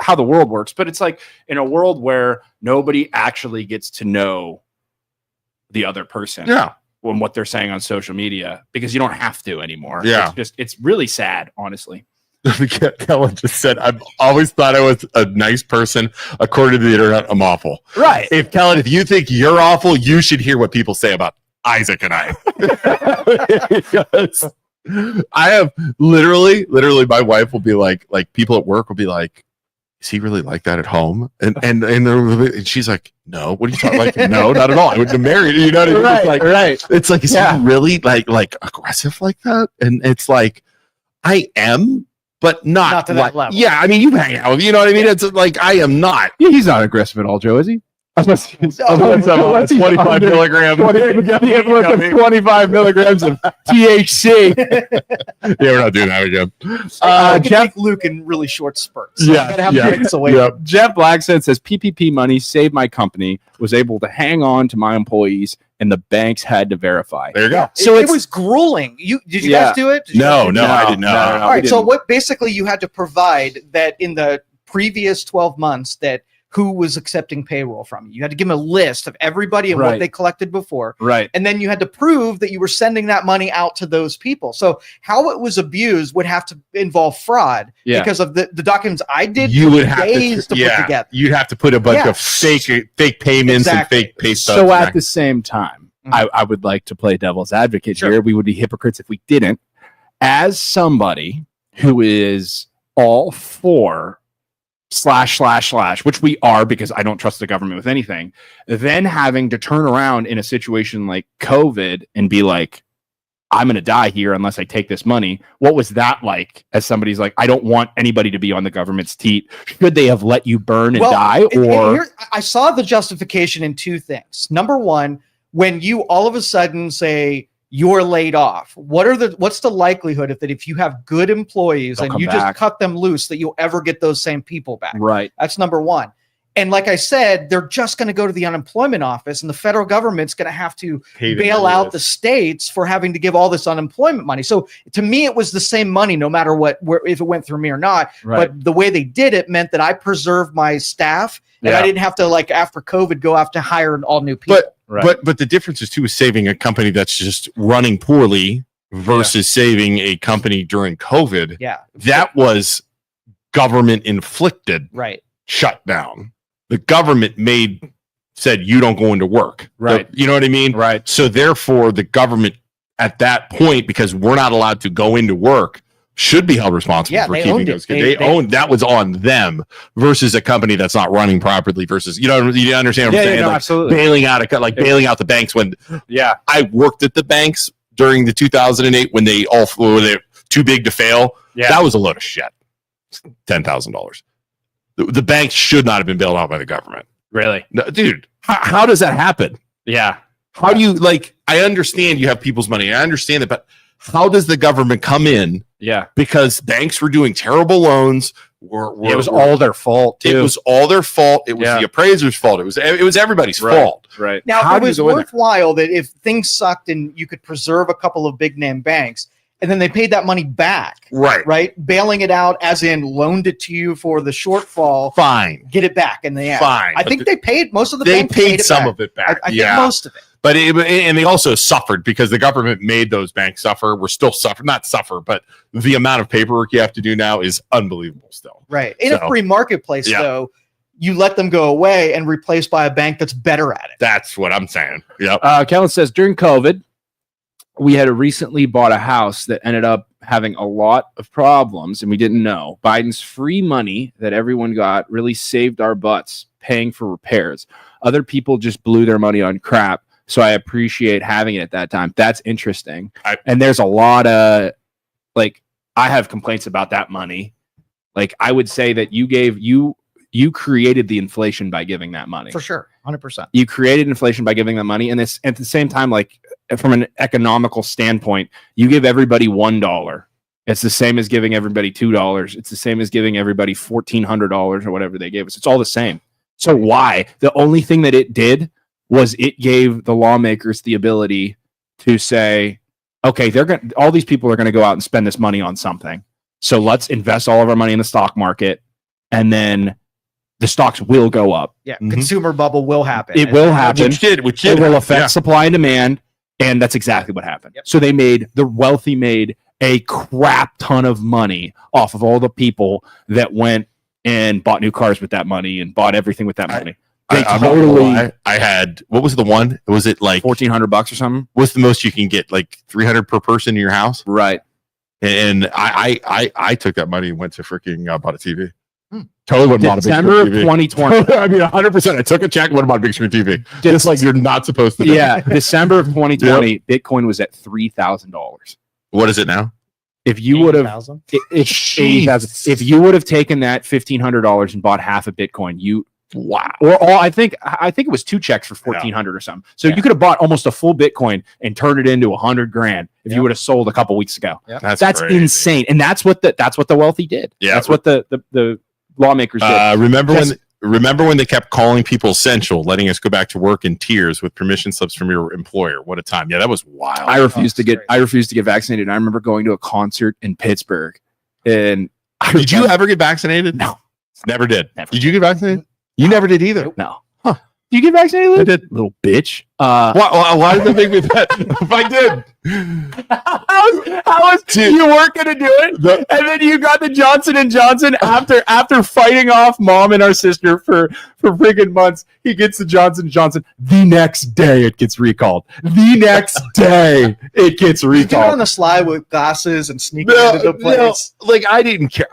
how the world works, but it's like in a world where nobody actually gets to know the other person. Yeah. When what they're saying on social media, because you don't have to anymore. Yeah. It's really sad, honestly. Kellen just said, I've always thought I was a nice person. According to the internet, I'm awful. Right. If Kellen, if you think you're awful, you should hear what people say about Isaac and I. Because I have literally, my wife will be like people at work will be like, is he really like that at home? And she's like, no, what are you talking like? No, not at all. I wouldn't have married. You know what I mean? Right, It's like, right. It's like, is he really like aggressive like that? And it's like, I am, but not to that level. Yeah, I mean, you hang out with, you know what I mean? It's like, I am not. He's not aggressive at all, Joe, is he? Unless 25 milligrams. 25 milligrams of THC. Yeah, we're not doing that again. Jeff Luke in really short spurts. So Yeah, I'm gonna have yeah, drinks away. yeah. Jeff Blackson says PPP money saved my company, was able to hang on to my employees, and the banks had to verify. There you go. So it was grueling. Did you guys do it? Did you No, guys- I didn't know. All right. So what basically you had to provide that in the previous 12 months that who was accepting payroll from you. You had to give them a list of everybody and what Right. they collected before. Right. And then you had to prove that you were sending that money out to those people. So how it was abused would have to involve fraud because of the documents I did. You would have days to put together. You'd have to put a bunch of fake payments and fake pay stubs. So at the same time, I would like to play devil's advocate here. We would be hypocrites if we didn't. As somebody who is all for // which we are because I don't trust the government with anything, then having to turn around in a situation like COVID and be like, I'm going to die here unless I take this money. What was that like as somebody's like, I don't want anybody to be on the government's teat? Should they have let you burn and die? Or I saw the justification in two things. Number one, when you all of a sudden say you're laid off, what's the likelihood if you have good employees and you just cut them loose that you'll ever get those same people back? Right. That's number one. And like I said, they're just going to go to the unemployment office, and the federal government's going to have to bail out the states for having to give all this unemployment money. So to me, it was the same money, no matter if it went through me or not. Right. But the way they did it meant that I preserved my staff, and I didn't have to, like after COVID, go have to hire all new people. But the difference is too is saving a company that's just running poorly versus saving a company during COVID. Yeah, that was government inflicted. Right. Shutdown. The government said you don't go into work. Right. You know what I mean? Right. So therefore, the government at that point, because we're not allowed to go into work, should be held responsible for keeping those kids. They owned that was on them versus a company that's not running properly versus you understand what I'm saying? No, like absolutely. bailing out bailing out the banks when I worked at the banks during the 2008 when they were too big to fail. Yeah. That was a load of shit. $10,000. The banks should not have been bailed out by the government. Really? No, dude, how does that happen? Yeah. How do you I understand you have people's money. I understand that, but how does the government come in? Yeah. Because banks were doing terrible loans. It was all their fault, too. It was all their fault. It was the appraiser's fault. It was everybody's fault. Right. Now, How it do you was go in there? worthwhile that if things sucked and you could preserve a couple of big name banks, and then they paid that money back, right? Bailing it out, as in loaned it to you for the shortfall. Fine. Get it back in the end. Fine. I think they paid most of the They banks paid it some back. of it back. I think most of it. But and they also suffered because the government made those banks suffer. We're still not suffer, but the amount of paperwork you have to do now is unbelievable still. Right. In a free marketplace, though, you let them go away and replaced by a bank that's better at it. That's what I'm saying. Yep. Kellen says, during COVID, we had recently bought a house that ended up having a lot of problems, and we didn't know. Biden's free money that everyone got really saved our butts paying for repairs. Other people just blew their money on crap. So I appreciate having it at that time. That's interesting. And there's a lot of, I have complaints about that money. I would say that you created the inflation by giving that money. For sure. 100%. You created inflation by giving that money. And this, at the same time, from an economical standpoint, you give everybody $1. It's the same as giving everybody $2. It's the same as giving everybody $1,400 or whatever they gave us. It's all the same. So why? The only thing that it did was it gave the lawmakers the ability to say, okay, all these people are going to go out and spend this money on something. So let's invest all of our money in the stock market, and then the stocks will go up. Yeah, consumer bubble will happen. It will happen. Which did. It will affect supply and demand, and that's exactly what happened. Yep. So the wealthy made a crap ton of money off of all the people that went and bought new cars with that money and bought everything with that money. I had, what was the one? Was it $1,400 or something? What's the most you can get? 300 per person in your house? Right. And I took that money and went to freaking bought a TV. Totally went and bought a big screen December of TV. 2020. I mean, 100%. I took a check and went and bought a big screen TV. Just you're not supposed to do. Yeah. December of 2020, Bitcoin was at $3,000. What is it now? If you would have, if you would have taken that $1,500 and bought half a Bitcoin, wow. Or all, I think it was 2 checks for $1,400 or something. So you could have bought almost a full Bitcoin and turned it into $100,000 if you would have sold a couple weeks ago. Yep. That's insane, and that's what the wealthy did. Yeah, that's what the lawmakers did. Remember when they kept calling people essential, letting us go back to work in tears with permission slips from your employer? What a time! Yeah, that was wild. I refused to get vaccinated. I remember going to a concert in Pittsburgh, and did you ever get vaccinated? No, never did. Never. Did you get vaccinated? You never did either. No. Huh. Did you get vaccinated? I did. Little bitch. Why did that make me that? If I did. How was you weren't going to do it? And then you got the Johnson & Johnson after fighting off mom and our sister for freaking months. He gets the Johnson & Johnson. The next day it gets recalled. The next day it gets You recalled. get on the slide with glasses and sneaking into the place. I didn't care.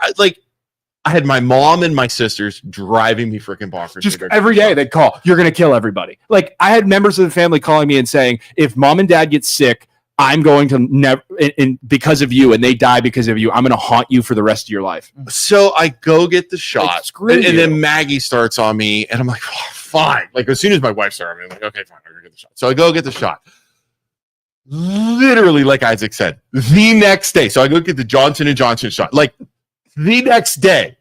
I had my mom and my sisters driving me freaking bonkers. Just every day they'd call, you're going to kill everybody. I had members of the family calling me and saying, if mom and dad get sick, I'm going to never, and because of you, and they die because of you, I'm going to haunt you for the rest of your life. So I go get the shot, screw and you. then Maggie starts on me, and I'm like, oh, fine. As soon as my wife started, I'm like, okay, fine, I'm going to get the shot. So I go get the shot. Literally, like Isaac said, the next day. So I go get the Johnson & Johnson shot. The next day,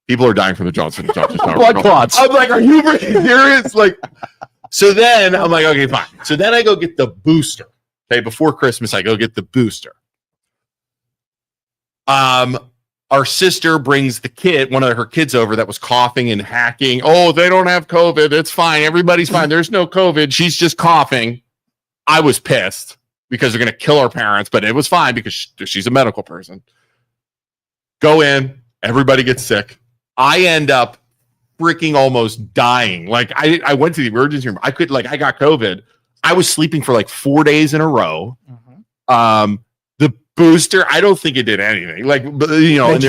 people are dying from the Johnson & Johnson shot. Blood clots. I'm like, are you serious? So then I'm like, okay, fine. So then I go get the booster. Okay, before Christmas, I go get the booster. Our sister brings one of her kids over that was coughing and hacking. Oh, they don't have COVID. It's fine. Everybody's fine. There's no COVID. She's just coughing. I was pissed because they're going to kill our parents, but it was fine because she's a medical person. Go in. Everybody gets sick. I end up freaking almost dying. I went to the emergency room. I got COVID. I was sleeping for 4 days in a row. Mm-hmm. The booster, I don't think it did anything. And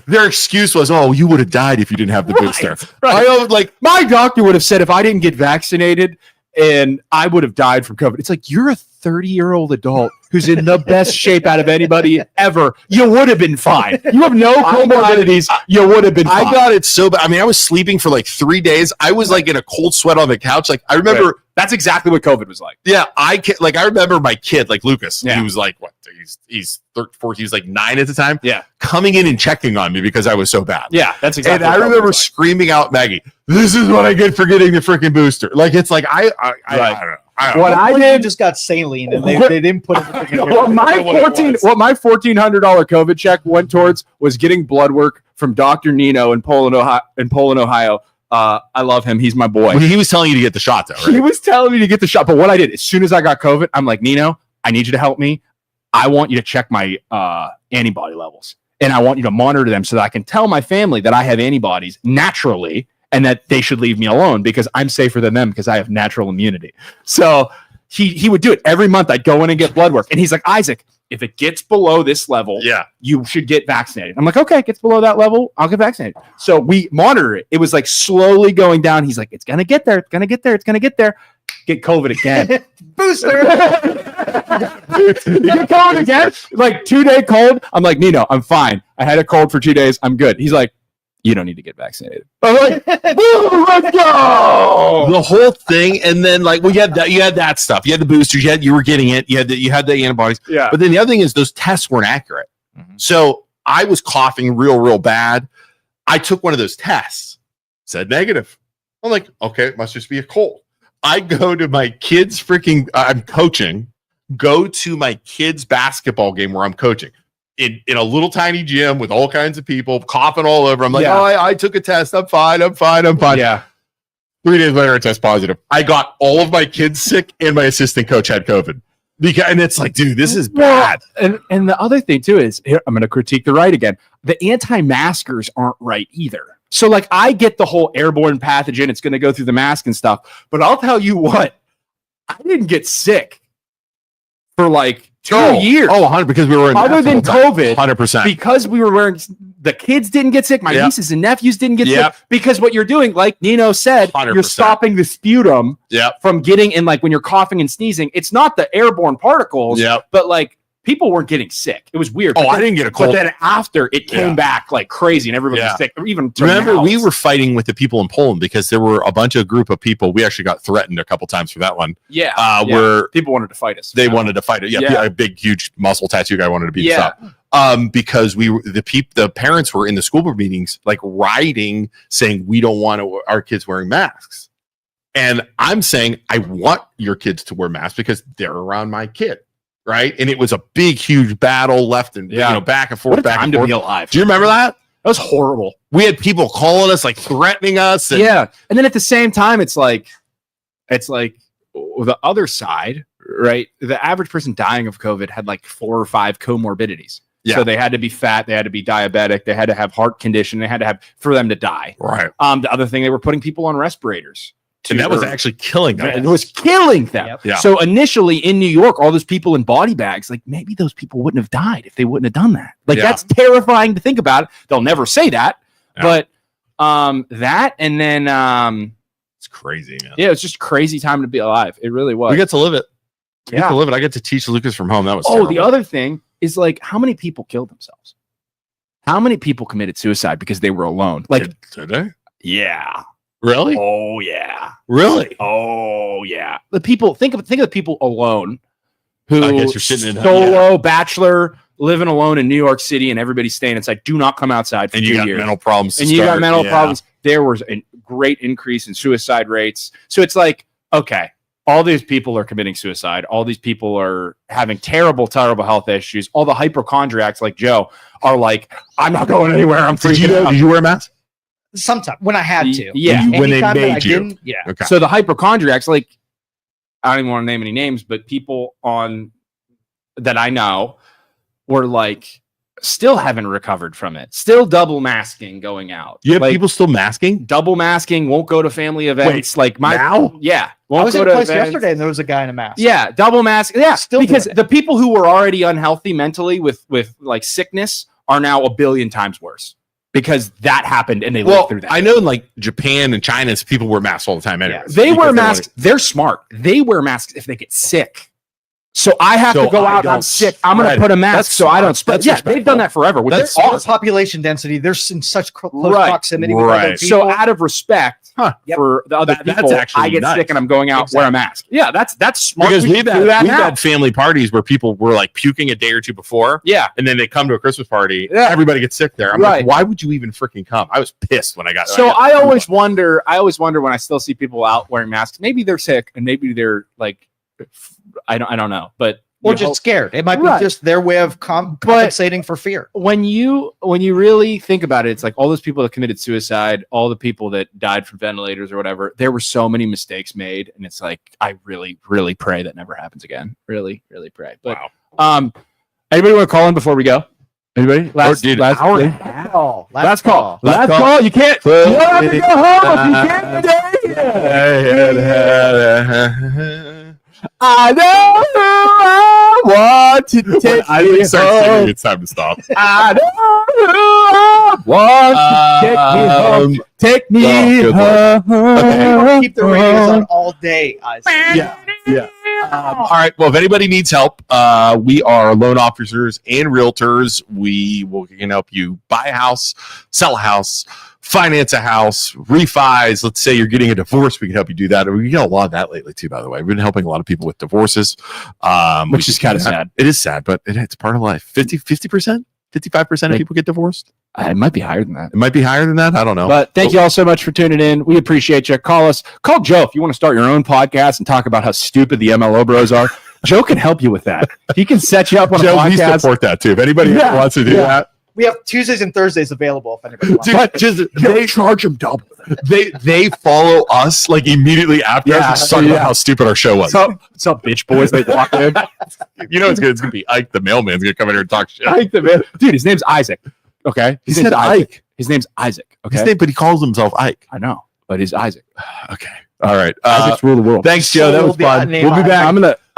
their excuse was, "Oh, you would have died if you didn't have the booster." Right. I was my doctor would have said if I didn't get vaccinated and I would have died from COVID. It's you're a 30-year-old adult. who's in the best shape out of anybody ever, you would have been fine. You have no comorbidities. You would have been fine. I got it so bad. I mean, I was sleeping for like 3 days. I was like in a cold sweat on the couch. Like I remember. That's exactly what COVID was like. Yeah, I remember my kid, like Lucas. Yeah. He was like, what? He's 4. He was like 9 at the time. Yeah, coming in and checking on me because I was so bad. Yeah, that's exactly. And I remember screaming out, Maggie, "This is what I get for getting the freaking booster!" Like it's like I don't know. What I did just got saline, and they didn't put it. What my $1,400 COVID check went towards was getting blood work from Dr. Nino in Poland, Ohio. I love him. He's my boy. Well, he was telling you to get the shot, though, right? He was telling me to get the shot. But what I did, as soon as I got COVID, I'm like, Nino, I need you to help me. I want you to check my antibody levels. And I want you to monitor them so that I can tell my family that I have antibodies naturally and that they should leave me alone because I'm safer than them because I have natural immunity. So he would do it every month. I'd go in and get blood work. And he's like, Isaac, if it gets below this level, you should get vaccinated. I'm like, okay, it gets below that level, I'll get vaccinated. So we monitor it. It was like slowly going down. He's like, it's going to get there. It's going to get there. It's going to get there. Get COVID again. Booster. You get COVID again? Like 2-day cold. I'm like, Nino, I'm fine. I had a cold for 2 days. I'm good. He's like, you don't need to get vaccinated. I'm like, woo, let's go. The whole thing, and then like, well, you had that stuff. You had the boosters. You were getting it. You had the antibodies. Yeah. But then the other thing is those tests weren't accurate. Mm-hmm. So I was coughing real bad. I took one of those tests. Said negative. I'm like, okay, it must just be a cold. I go to my kids' I'm coaching. Go to my kids' basketball game where I'm coaching. In a little tiny gym with all kinds of people coughing all over. I'm like, I took a test. I'm fine. Yeah. 3 days later, I test positive. I got all of my kids sick and my assistant coach had COVID. And it's like, dude, this is bad. And the other thing too is, here, I'm going to critique the right again. The anti-maskers aren't right either. So like I get the whole airborne pathogen. It's going to go through the mask and stuff. But I'll tell you what, I didn't get sick for like 2 years. Oh, 100 because we were in other than COVID, 100%. Because we were wearing, the kids didn't get sick. My nieces and nephews didn't get sick because what you're doing, like Nino said, 100%. You're stopping the sputum from getting in. Like when you're coughing and sneezing, it's not the airborne particles, but like people weren't getting sick. It was weird. I didn't get a cold. But then after it came back like crazy and everybody was sick. Even remember, we were fighting with the people in Poland because there were a bunch of group of people. We actually got threatened a couple times for that one. Where people wanted to fight us. They wanted to fight it. A big, huge muscle tattoo guy wanted to beat us up. Because the parents were in the school board meetings, like rioting, saying we don't want our kids wearing masks. And I'm saying I want your kids to wear masks because they're around my kid. Right. And it was a big, huge battle left and back and forth. What a time to be alive. Do you remember that? That was horrible. We had people calling us, like threatening us. And and then at the same time, it's like the other side, right? The average person dying of COVID had like 4 or 5 comorbidities. Yeah. So they had to be fat, they had to be diabetic, they had to have heart condition, they had to have for them to die. Right. The other thing, they were putting people on respirators. And that was actually killing them. It was killing them. Yep. Yeah. So initially in New York, all those people in body bags, like maybe those people wouldn't have died if they wouldn't have done that. Like that's terrifying to think about. They'll never say that, but that and then it's crazy, man. Yeah, it's just a crazy time to be alive. It really was. We get to live it. We get to live it. I get to teach Lucas from home. That was terrible. The other thing is like how many people killed themselves? How many people committed suicide because they were alone? Like today? Yeah. Really? Oh yeah. Really? Oh yeah. The people think of the people alone who I guess you're sitting in solo bachelor living alone in New York City and everybody's staying inside. Do not come outside for and 2 you got years. mental problems. And you got mental problems. There was a great increase in suicide rates. So it's like, okay, all these people are committing suicide. All these people are having terrible health issues. All the hypochondriacs like Joe are like, I'm not going anywhere. I'm freaking out. Did you wear a mask? Sometimes when I had to. Yeah. When they Anytime that I made you. didn't, yeah. Okay. So the hypochondriacs, like, I don't even want to name any names, but people that I know were like still haven't recovered from it. Still double masking going out. You have like, people still masking? Double masking, won't go to family events. Wait, now? Yeah. I was in a to place events. yesterday and there was a guy in a mask. Yeah, double mask. Yeah, Still because doing it. the people who were already unhealthy mentally with like sickness are now 1 billion times worse. Because that happened and they lived through that. I know in like Japan and China, people wear masks all the time anyway. They wear masks. They're smart. They wear masks if they get sick. So I have So to go I out. I'm don't sick. I'm going spread to put a it. mask That's so I don't smart. spread. That's Yeah, they've done respectful. that forever, which That's is Their awesome. population density. They're in such close Right. proximity with other Right. people. So out of respect Huh. for the other That's people, actually I get nice. sick and I'm going out wear a mask. Yeah, that's smart. Because We we've should do had that we've now. had family parties where people were like puking a day or two before, Yeah. and then they come to a Christmas party. Yeah. Everybody gets sick there. I'm Right. like, why would you even freaking come? I was pissed when I got. So I always wonder when I still see people out wearing masks. Maybe they're sick and maybe they're like, I don't know, but or you just hope- scared. It might be Right. just their way of compensating for fear. when you really think about it, it's like all those people that committed suicide, all the people that died from ventilators or whatever. There were so many mistakes made, and it's like I really, really pray that never happens again. Really, really pray. But anybody want to call in before we go? Anybody? Last dude, last hour. Call. Last call. Last Last call. call. You can't. You don't have to go home if you can't stay. I know I want to take I you start singing. home. It's time to stop. I know I want to take me good home. Okay. Keep the radios on all day, Isaac. Yeah. All right. Well, if anybody needs help, we are loan officers and realtors. We can help you buy a house, sell a house, finance a house, refis. Let's say you're getting a divorce. We can help you do that. We get a lot of that lately too, by the way. We've been helping a lot of people with divorces, Which is kind of sad. It is sad, but it's part of life. 50%, 55% of people get divorced. It might be higher than that. It might be higher than that. I don't know. But thank you all so much for tuning in. We appreciate you. Call Joe if you want to start your own podcast and talk about how stupid the MLO bros are. Joe can help you with that. He can set you up on Joe, a we podcast. support that too. If anybody Yeah. wants to do that, We have Tuesdays and Thursdays available if anybody wants. Dude, they charge them double. They follow us like immediately after us. Just talking about how stupid our show was. What's up, bitch boys? They walk in. You know it's good. It's gonna be Ike the mailman's gonna come in here and talk shit. Ike the man. Dude, his name's Isaac. Okay, He his name's said Ike. His name's Isaac. Okay, His name, but he calls himself Ike. I know, but he's Isaac. Okay. All right. Isaac's rule the world. Thanks, Joe. That was fun. Name We'll be back. I'm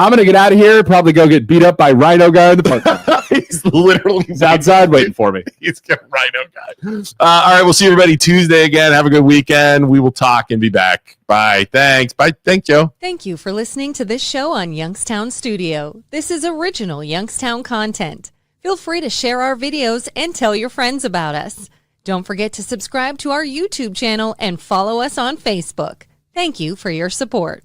gonna get out of here. Probably go get beat up by Rhino guy in the park. He's literally He's outside waiting for me. He's a rhino guy. All right. We'll see everybody Tuesday again. Have a good weekend. We will talk and be back. Bye. Thanks. Bye. Thanks, Joe. Thank you for listening to this show on Youngstown Studio. This is original Youngstown content. Feel free to share our videos and tell your friends about us. Don't forget to subscribe to our YouTube channel and follow us on Facebook. Thank you for your support.